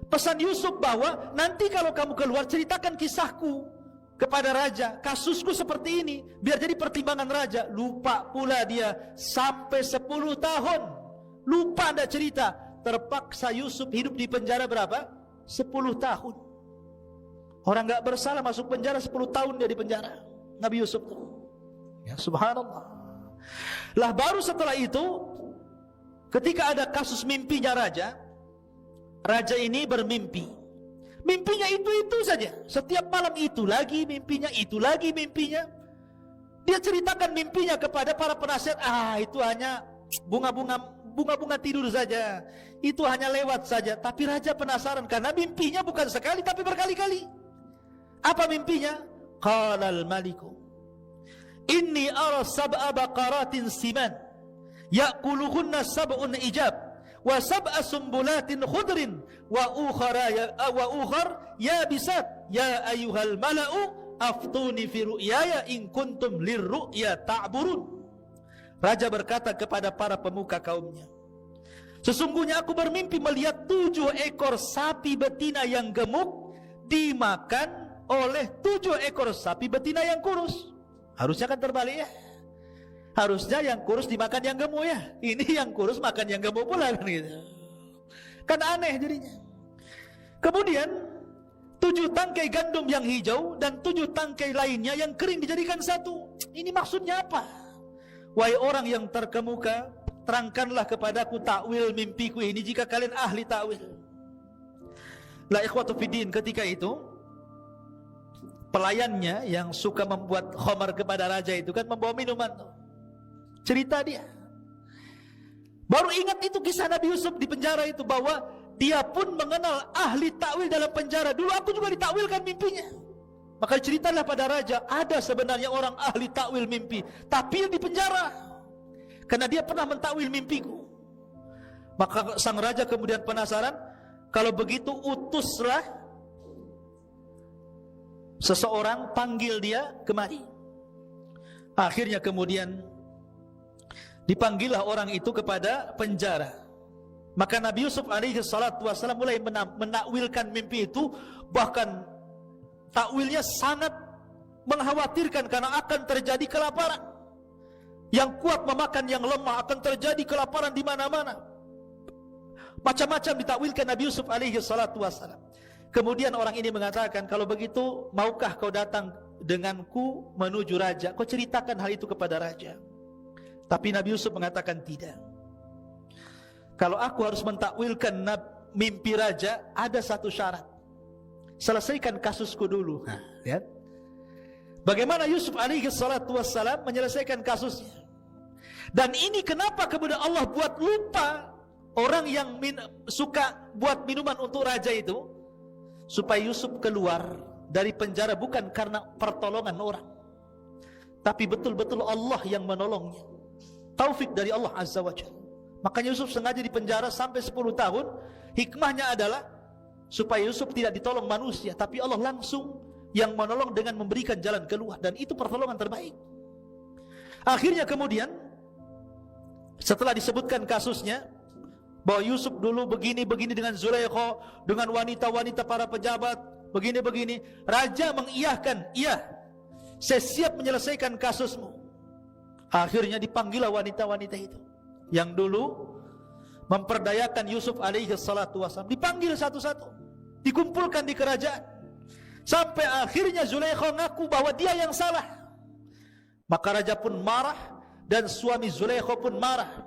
pesan Yusuf bahwa nanti kalau kamu keluar ceritakan kisahku kepada raja, kasusku seperti ini, biar jadi pertimbangan raja. Lupa pula dia sampai 10 tahun. Lupa anda cerita. Terpaksa Yusuf hidup di penjara berapa? 10 tahun. Orang gak bersalah masuk penjara 10 tahun dia di penjara, Nabi Yusuf tuh. Ya subhanallah. Lah baru setelah itu, ketika ada kasus mimpinya raja, raja ini bermimpi. Mimpinya itu saja. Setiap malam itu lagi mimpinya, itu lagi mimpinya. Dia ceritakan mimpinya kepada para penasihat. Itu hanya bunga-bunga tidur saja. Itu hanya lewat saja. Tapi raja penasaran karena mimpinya bukan sekali tapi berkali-kali. Apa mimpinya? Qalal maliku, inni ara sab'a baqaratin siman ya'kuluhunna sab'un ijab wa sab'a sumbulatin khudrin wa ukhar yabisat ya ayyuhal mala'u aftuni fi ru'yaya in kuntum lirru'ya ta'burun. Raja berkata kepada para pemuka kaumnya, sesungguhnya aku bermimpi melihat 7 ekor sapi betina yang gemuk dimakan oleh 7 ekor sapi betina yang kurus. Harusnya kan terbalik ya. Harusnya yang kurus dimakan yang gemuk ya. Ini yang kurus makan yang gemuk pula kan gitu. Kan aneh jadinya. Kemudian 7 tangkai gandum yang hijau dan 7 tangkai lainnya yang kering dijadikan satu. Ini maksudnya apa? Wahai orang yang terkemuka, terangkanlah kepadaku takwil mimpiku ini jika kalian ahli takwil. La ikhwatu fiddin, ketika itu pelayannya yang suka membuat khamar kepada raja itu kan membawa minuman tuh. Cerita dia. Baru ingat itu kisah Nabi Yusuf di penjara itu, bahwa dia pun mengenal ahli takwil dalam penjara. Dulu aku juga ditakwilkan mimpinya. Maka ceritalah pada raja, ada sebenarnya orang ahli takwil mimpi, tapi di penjara karena dia pernah mentakwil mimpiku. Maka sang raja kemudian penasaran. Kalau begitu utuslah seseorang, panggil dia kemari. Akhirnya kemudian dipanggillah orang itu kepada penjara. Maka Nabi Yusuf alaihi salatu wasallam mulai menakwilkan mimpi itu. Bahkan takwilnya sangat mengkhawatirkan karena akan terjadi kelaparan. Yang kuat memakan yang lemah, akan terjadi kelaparan di mana-mana. Macam-macam ditakwilkan Nabi Yusuf alaihi salatu wasallam. Kemudian orang ini mengatakan, kalau begitu maukah kau datang denganku menuju raja? Kau ceritakan hal itu kepada raja. Tapi Nabi Yusuf mengatakan tidak. Kalau aku harus mentakwilkan mimpi raja, ada satu syarat. Selesaikan kasusku dulu. Lihat. Bagaimana Yusuf alaihi salatu wassalam menyelesaikan kasusnya. Dan ini kenapa kemudian Allah buat lupa orang yang suka buat minuman untuk raja itu, supaya Yusuf keluar dari penjara bukan karena pertolongan orang, tapi betul-betul Allah yang menolongnya. Taufik dari Allah Azza wa Jalla. Makanya Yusuf sengaja di penjara sampai 10 tahun. Hikmahnya adalah supaya Yusuf tidak ditolong manusia, tapi Allah langsung yang menolong dengan memberikan jalan keluar. Dan itu pertolongan terbaik. Akhirnya kemudian setelah disebutkan kasusnya, bahwa Yusuf dulu begini-begini dengan Zulaikha, dengan wanita-wanita para pejabat, begini-begini, raja mengiyahkan, iya, saya siap menyelesaikan kasusmu. Akhirnya dipanggillah wanita-wanita itu yang dulu memperdayakan Yusuf alaihi salatu wasallam, dipanggil satu-satu, dikumpulkan di kerajaan, sampai akhirnya Zulaikha ngaku bahwa dia yang salah. Maka raja pun marah dan suami Zulaikha pun marah.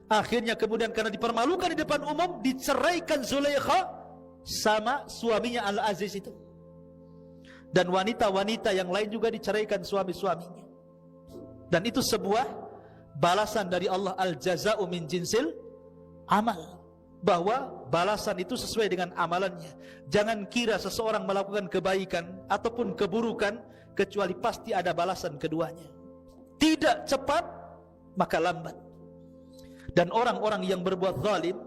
Akhirnya kemudian karena dipermalukan di depan umum, diceraikan Zulaikha sama suaminya Al-Aziz itu. Dan wanita-wanita yang lain juga diceraikan suami-suaminya. Dan itu sebuah balasan dari Allah, al-jaza'u min jinsil amal, bahwa balasan itu sesuai dengan amalannya. Jangan kira seseorang melakukan kebaikan ataupun keburukan kecuali pasti ada balasan keduanya. Tidak cepat maka lambat. Dan orang-orang yang berbuat zalim,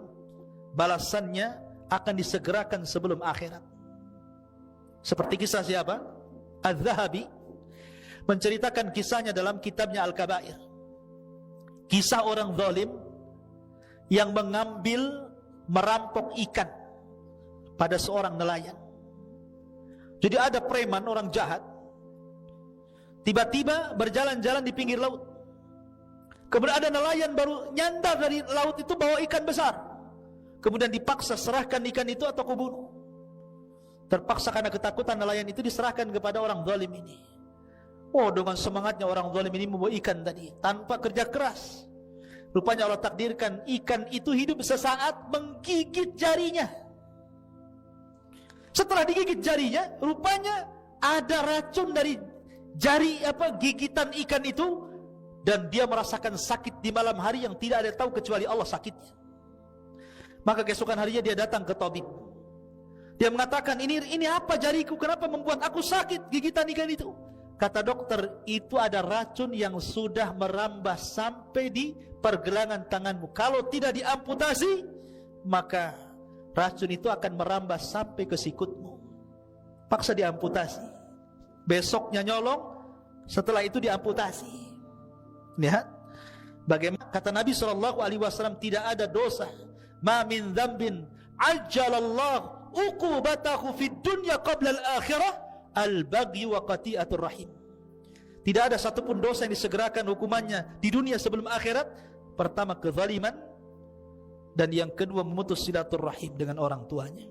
balasannya akan disegerakan sebelum akhirat. Seperti kisah siapa? Az-Zahabi menceritakan kisahnya dalam kitabnya Al-Kabair. Kisah orang zalim yang merampok ikan pada seorang nelayan. Jadi ada preman, orang jahat, tiba-tiba berjalan-jalan di pinggir laut. Kemudian ada nelayan baru nyandar dari laut itu bawa ikan besar. Kemudian dipaksa serahkan ikan itu atau kau bunuh. Terpaksa karena ketakutan, nelayan itu diserahkan kepada orang zalim ini. Oh, dengan semangatnya orang zalim ini membawa ikan tadi tanpa kerja keras. Rupanya Allah takdirkan ikan itu hidup sesaat menggigit jarinya. Setelah digigit jarinya, rupanya ada racun dari gigitan ikan itu, dan dia merasakan sakit di malam hari yang tidak ada tahu kecuali Allah sakitnya. Maka keesokan harinya dia datang ke tabib. Dia mengatakan, ini apa jariku, kenapa membuat aku sakit gigitan ikan itu? Kata dokter, itu ada racun yang sudah merambah sampai di pergelangan tanganmu. Kalau tidak diamputasi, maka racun itu akan merambah sampai ke sikutmu. Paksa diamputasi. Besoknya nyolong, setelah itu diamputasi. Lihat bagaimana kata Nabi SAW, tidak ada dosa ma min dzambin ajjalallahu uqubatahu fid dunya qabla al-akhirah al-baghi wa qati'atur rahim. Tidak ada satupun dosa yang disegerakan hukumannya di dunia sebelum akhirat. Pertama kezaliman, dan yang kedua memutus silaturahim dengan orang tuanya.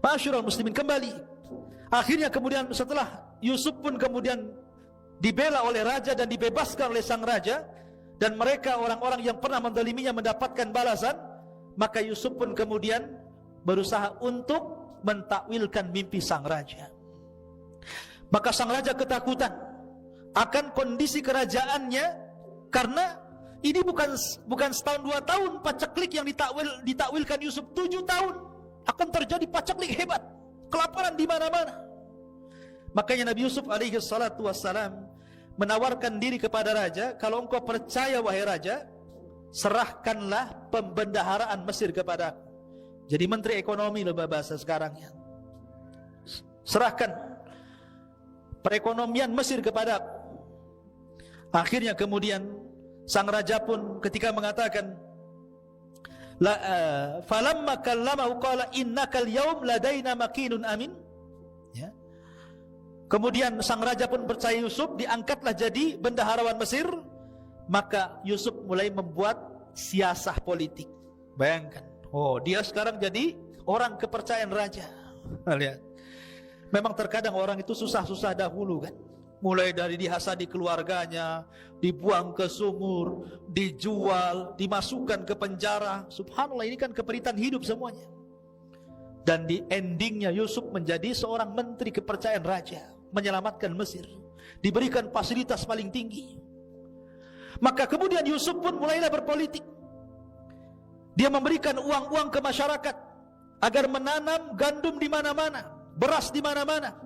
Ma'asyiral muslimin, kembali. Akhirnya kemudian setelah Yusuf pun kemudian dibela oleh raja dan dibebaskan oleh sang raja, dan mereka orang-orang yang pernah menzaliminya mendapatkan balasan, maka Yusuf pun kemudian berusaha untuk mentakwilkan mimpi sang raja. Maka sang raja ketakutan akan kondisi kerajaannya, karena ini bukan setahun 2 tahun paceklik yang ditakwilkan Yusuf, 7 tahun akan terjadi paceklik hebat, kelaparan di mana-mana. Makanya Nabi Yusuf alaihi salatu wassalam menawarkan diri kepada raja, kalau engkau percaya wahai raja, serahkanlah pembendaharaan Mesir kepada aku. Jadi menteri ekonomi loh bahasa sekarang ya. Serahkan perekonomian Mesir kepada aku. Akhirnya kemudian sang raja pun ketika mengatakan falamma kallamahu qala innakal yaum ladaina makinun amin, ya. Kemudian sang raja pun percaya Yusuf, diangkatlah jadi bendaharawan Mesir. Maka Yusuf mulai membuat siasah politik. Bayangkan, oh dia sekarang jadi orang kepercayaan raja. Lihat, memang terkadang orang itu susah-susah dahulu kan. Mulai dari dihasadi keluarganya, dibuang ke sumur, dijual, dimasukkan ke penjara. Subhanallah, ini kan keperitan hidup semuanya. Dan di endingnya Yusuf menjadi seorang menteri kepercayaan raja, menyelamatkan Mesir, diberikan fasilitas paling tinggi. Maka kemudian Yusuf pun mulailah berpolitik. Dia memberikan uang-uang ke masyarakat agar menanam gandum di mana-mana, beras di mana-mana.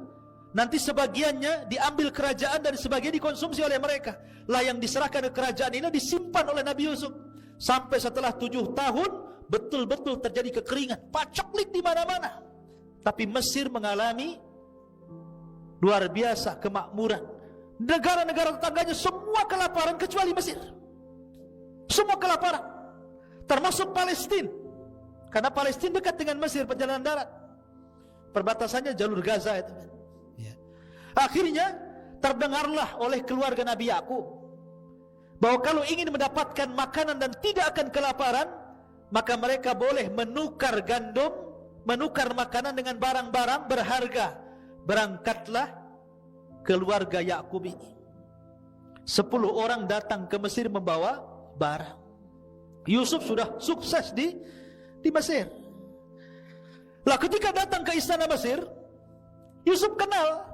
Nanti sebagiannya diambil kerajaan dan sebagian dikonsumsi oleh mereka. Lah yang diserahkan ke kerajaan ini disimpan oleh Nabi Yusuf. Sampai setelah 7 tahun betul-betul terjadi kekeringan, paceklik di mana-mana. Tapi Mesir mengalami luar biasa kemakmuran. Negara-negara tetangganya semua kelaparan kecuali Mesir. Semua kelaparan, termasuk Palestina. Karena Palestina dekat dengan Mesir, perjalanan darat. Perbatasannya jalur Gaza itu. Akhirnya terdengarlah oleh keluarga Nabi Yakub bahwa kalau ingin mendapatkan makanan dan tidak akan kelaparan, maka mereka boleh menukar gandum, menukar makanan dengan barang-barang berharga. Berangkatlah keluarga Yakub ini. 10 orang datang ke Mesir membawa barang. Yusuf sudah sukses di Mesir. Lah ketika datang ke istana Mesir, Yusuf kenal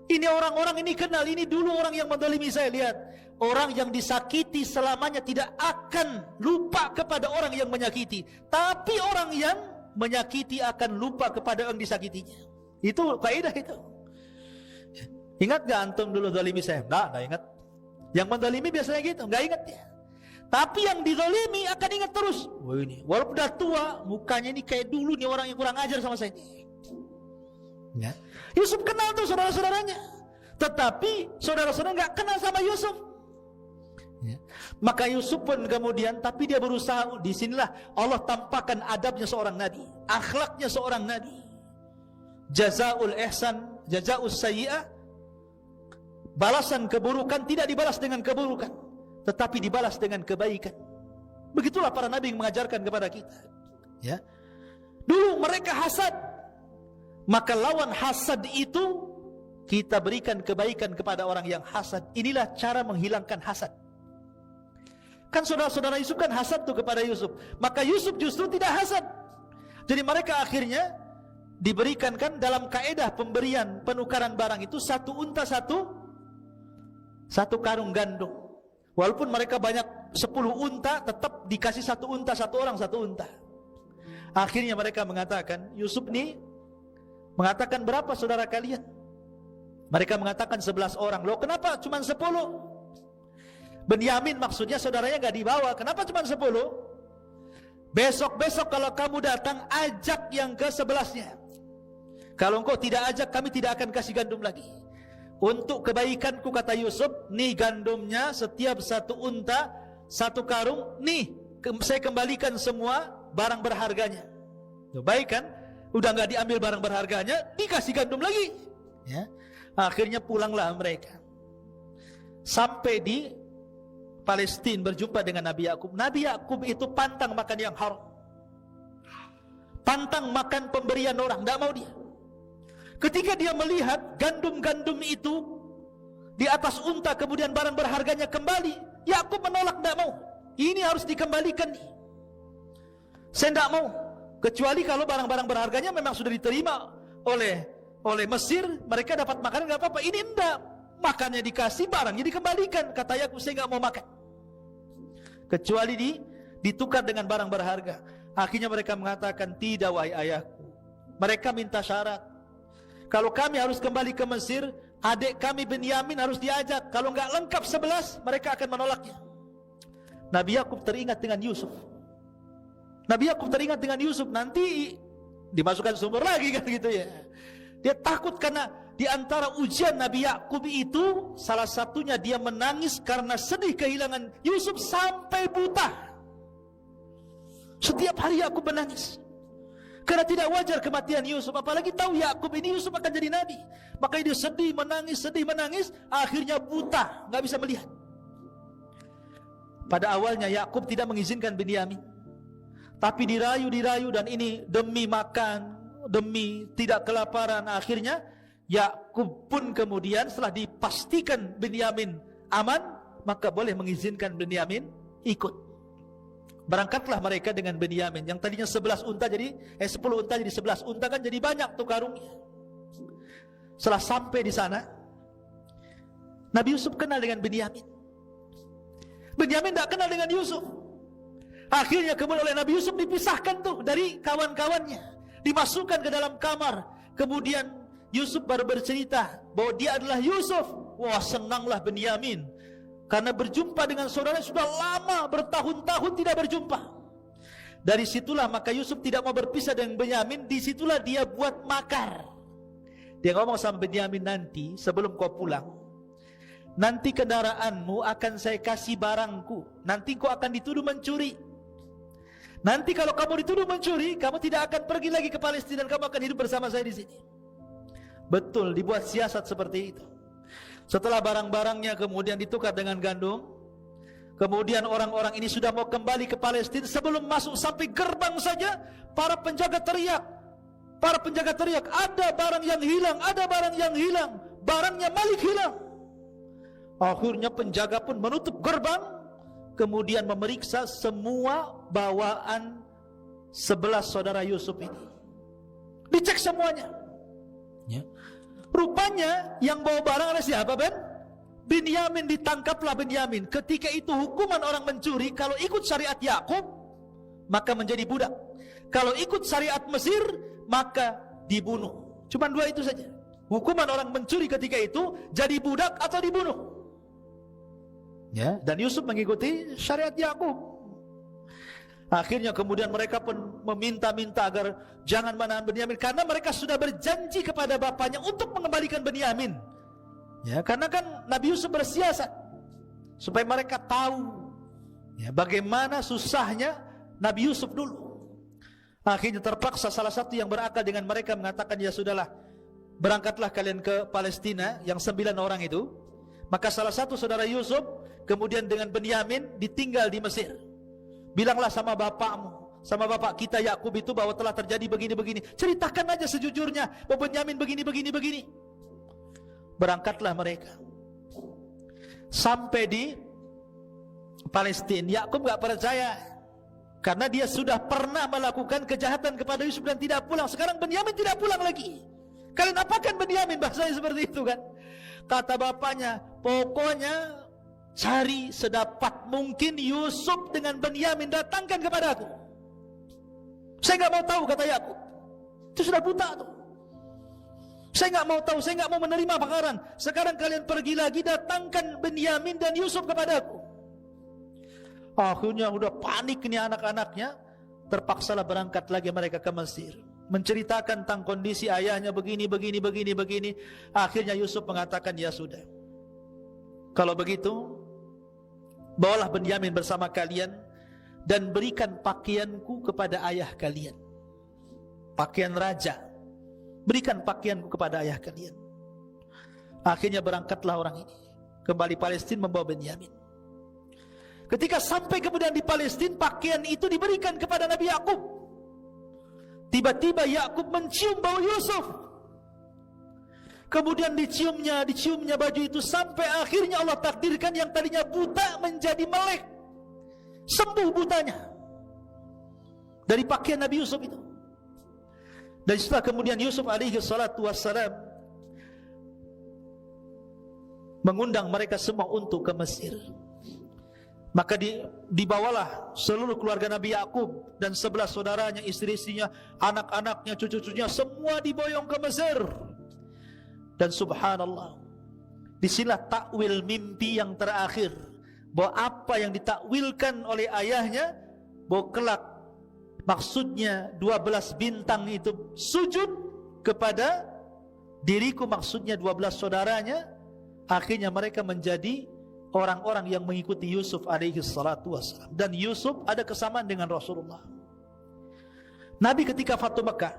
Ini orang-orang ini kenal, ini dulu orang yang menzalimi saya. Lihat, orang yang disakiti selamanya tidak akan lupa kepada orang yang menyakiti. Tapi orang yang menyakiti akan lupa kepada orang disakitinya. Itu kaidah itu. Ingat gak antum dulu zalimi saya? Nggak ingat. Yang menzalimi biasanya gitu, nggak ingat ya. Tapi yang dizalimi akan ingat terus. Wah ini, walaupun udah tua, mukanya ini kayak dulu nih orang yang kurang ajar sama saya. Ya. Yusuf kenal tuh saudara-saudaranya, tetapi saudara-saudara nggak kenal sama Yusuf. Ya. Maka Yusuf pun kemudian, tapi dia berusaha. Disinilah Allah tampakkan adabnya seorang nabi, akhlaknya seorang nabi. Jazaul ihsan, jazaus sayyi'ah. Balasan keburukan tidak dibalas dengan keburukan, tetapi dibalas dengan kebaikan. Begitulah para nabi yang mengajarkan kepada kita. Ya. Dulu mereka hasad, maka lawan hasad itu kita berikan kebaikan kepada orang yang hasad. Inilah cara menghilangkan hasad. Kan saudara-saudara Yusuf kan hasad tuh kepada Yusuf, maka Yusuf justru tidak hasad. Jadi mereka akhirnya diberikan kan dalam kaedah pemberian penukaran barang itu satu unta satu karung gandum. Walaupun mereka banyak 10 unta, tetap dikasih satu unta, satu orang satu unta. Akhirnya mereka mengatakan, Yusuf nih mengatakan, berapa saudara kalian? Mereka mengatakan 11 orang. Loh kenapa cuma 10? Benyamin maksudnya saudaranya gak dibawa. Kenapa cuma 10? Besok-besok kalau kamu datang, ajak yang ke-11-nya. Kalau engkau tidak ajak, kami tidak akan kasih gandum lagi. Untuk kebaikanku, kata Yusuf, nih gandumnya, setiap satu unta, satu karung, nih saya kembalikan semua barang berharganya. Baik kan? Udah gak diambil barang berharganya, dikasih gandum lagi. Ya. Akhirnya pulanglah mereka. Sampai di Palestina berjumpa dengan Nabi Yakub. Nabi Yakub itu pantang makan yang haram, pantang makan pemberian orang, tidak mau dia. Ketika dia melihat gandum-gandum itu di atas unta, kemudian barang berharganya kembali, Yakub menolak, tidak mau. Ini harus dikembalikan. Saya tidak mau, kecuali kalau barang-barang berharganya memang sudah diterima oleh Mesir, mereka dapat makanan, nggak apa-apa. Ini tidak, makannya dikasih, barangnya dikembalikan. Kata Yakub, saya nggak mau makan, kecuali ditukar dengan barang berharga. Akhirnya mereka mengatakan, tidak wahai ayahku. Mereka minta syarat. Kalau kami harus kembali ke Mesir, adik kami Benyamin harus diajak. Kalau enggak lengkap 11, mereka akan menolaknya. Nabi Yakub teringat dengan Yusuf. Nabi Yakub teringat dengan Yusuf, nanti dimasukkan sumur lagi kan gitu ya. Dia takut karena di antara ujian Nabi Yakub itu, salah satunya dia menangis karena sedih kehilangan Yusuf sampai buta. Setiap hari Yakub menangis. Karena tidak wajar kematian Yusuf, apalagi tahu Yakub ini Yusuf akan jadi nabi. Makanya dia sedih menangis, akhirnya buta, nggak bisa melihat. Pada awalnya Yakub tidak mengizinkan Benyamin, tapi dirayu dan ini demi makan, demi tidak kelaparan. Akhirnya Yakub pun kemudian setelah dipastikan Benyamin aman, maka boleh mengizinkan Benyamin ikut. Berangkatlah mereka dengan Benyamin, yang tadinya 11 unta jadi 10 unta jadi 11 unta, kan jadi banyak tuh karungnya. Setelah sampai di sana, Nabi Yusuf kenal dengan Benyamin. Benyamin tidak kenal dengan Yusuf. Akhirnya kemudian oleh Nabi Yusuf dipisahkan tuh dari kawan-kawannya, dimasukkan ke dalam kamar. Kemudian Yusuf baru bercerita bahwa dia adalah Yusuf. Wah, senanglah Benyamin, karena berjumpa dengan saudaranya sudah lama, bertahun-tahun tidak berjumpa. Dari situlah maka Yusuf tidak mau berpisah dengan Benyamin. Disitulah dia buat makar. Dia ngomong sama Benyamin, nanti sebelum kau pulang, nanti kendaraanmu akan saya kasih barangku. Nanti kau akan dituduh mencuri. Nanti kalau kamu dituduh mencuri, kamu tidak akan pergi lagi ke Palestina, dan kamu akan hidup bersama saya di sini. Betul, dibuat siasat seperti itu. Setelah barang-barangnya kemudian ditukar dengan gandum, kemudian orang-orang ini sudah mau kembali ke Palestina. Sebelum masuk sampai gerbang saja, para penjaga teriak, ada barang yang hilang, ada barang yang hilang, barangnya Malik hilang. Akhirnya penjaga pun menutup gerbang, kemudian memeriksa semua bawaan 11 saudara Yusuf ini. Dicek semuanya. Ya. Rupanya yang bawa barang ada siapa, Ben? Binyamin. Ditangkaplah Binyamin. Ketika itu hukuman orang mencuri, kalau ikut syariat Yakub maka menjadi budak, kalau ikut syariat Mesir maka dibunuh. Cuma dua itu saja. Hukuman orang mencuri ketika itu jadi budak atau dibunuh. Ya, dan Yusuf mengikuti syariat Yakub. Akhirnya kemudian mereka pun meminta-minta agar jangan menahan Binyamin, karena mereka sudah berjanji kepada bapaknya untuk mengembalikan Binyamin. Ya, karena kan Nabi Yusuf bersiasat supaya mereka tahu ya, bagaimana susahnya Nabi Yusuf dulu. Akhirnya terpaksa salah satu yang berakal dengan mereka mengatakan, ya sudahlah, berangkatlah kalian ke Palestina, yang 9 orang itu. Maka salah satu saudara Yusuf kemudian dengan Binyamin ditinggal di Mesir. Bilanglah sama bapakmu, sama bapak kita Yakub itu, bahwa telah terjadi begini-begini. Ceritakan aja sejujurnya bahwa Binyamin begini-begini. Berangkatlah mereka. Sampai di Palestina, Yakub gak percaya, karena dia sudah pernah melakukan kejahatan kepada Yusuf dan tidak pulang. Sekarang Binyamin tidak pulang lagi. Kalian apakan Binyamin? Bahasanya seperti itu kan. Kata bapaknya, pokoknya cari sedapat mungkin Yusuf dengan Binyamin, datangkan kepada aku. Saya gak mau tahu, kata Yakub. Itu sudah buta tuh. Saya gak mau tahu, saya gak mau menerima bakaran. Sekarang kalian pergi lagi, datangkan Binyamin dan Yusuf kepada aku. Akhirnya udah panik ini anak-anaknya. Terpaksalah berangkat lagi mereka ke Mesir, menceritakan tentang kondisi ayahnya begini. Akhirnya Yusuf mengatakan, ya sudah, kalau begitu bawalah Binyamin bersama kalian dan berikan pakaianku kepada ayah kalian, pakaian raja. Berikan pakaianku kepada ayah kalian. Akhirnya berangkatlah orang ini kembali Palestina membawa Binyamin. Ketika sampai kemudian di Palestina, pakaian itu diberikan kepada Nabi Yakub. Tiba-tiba Yakub mencium bau Yusuf. Kemudian diciumnya baju itu, sampai akhirnya Allah takdirkan yang tadinya buta menjadi melek, sembuh butanya dari pakaian Nabi Yusuf itu. Dan setelah kemudian Yusuf alaihi salatu wassalam mengundang mereka semua untuk ke Mesir, maka dibawalah seluruh keluarga Nabi Yakub dan 11 saudaranya, istri-istrinya, anak-anaknya, cucu-cucunya, semua diboyong ke Mesir. Dan subhanallah, disinilah takwil mimpi yang terakhir, bahwa apa yang ditakwilkan oleh ayahnya, bahwa kelak maksudnya 12 bintang itu sujud kepada diriku, maksudnya 12 saudaranya. Akhirnya mereka menjadi orang-orang yang mengikuti Yusuf alaihi salatu wassalam. Dan Yusuf ada kesamaan dengan Rasulullah. Nabi ketika Fatu Mekah,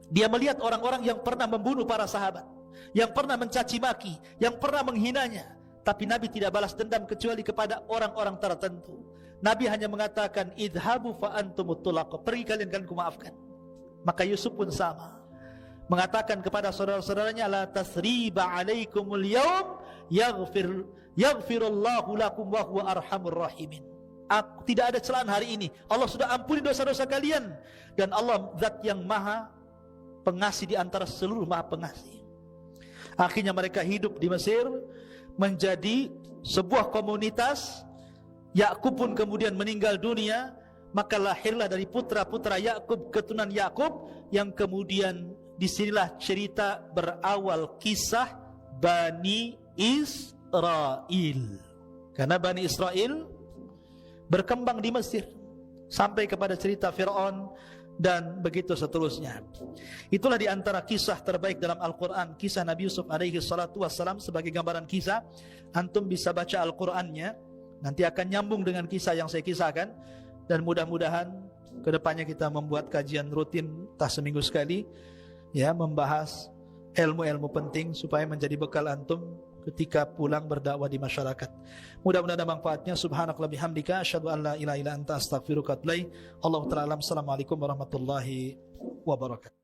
dia melihat orang-orang yang pernah membunuh para sahabat, yang pernah mencaci maki, yang pernah menghinanya. Tapi Nabi tidak balas dendam kecuali kepada orang-orang tertentu. Nabi hanya mengatakan, idhabu fa antumut tulaq, pergi kalian kumaafkan. Maka Yusuf pun sama, mengatakan kepada saudara-saudaranya, la tasriba alaikumul yaum yaghfirullahu lakum wa huwa arhamur rahimin. Tidak ada celaan hari ini, Allah sudah ampuni dosa-dosa kalian, dan Allah zat yang maha pengasih di antara seluruh maha pengasih. Akhirnya mereka hidup di Mesir menjadi sebuah komunitas. Yakub pun kemudian meninggal dunia, maka lahirlah dari putra-putra Yakub, keturunan Yakub, yang kemudian disinilah cerita berawal kisah Bani Israel. Karena Bani Israel berkembang di Mesir sampai kepada cerita Fir'aun dan begitu seterusnya. Itulah di antara kisah terbaik dalam Al-Quran, kisah Nabi Yusuf alaihi salatu wassalam. Sebagai gambaran kisah, antum bisa baca Al-Qurannya, nanti akan nyambung dengan kisah yang saya kisahkan. Dan mudah-mudahan kedepannya kita membuat kajian rutin, entah seminggu sekali, ya, membahas ilmu-ilmu penting supaya menjadi bekal antum ketika pulang berdakwah di masyarakat. Mudah-mudahan ada manfaatnya. Subhanakallah bihamdika, asyhadu an la ilaha illa anta, astaghfiruka wa atubu ilaik. Allahu ta'ala alam. Assalamualaikum warahmatullahi wabarakatuh.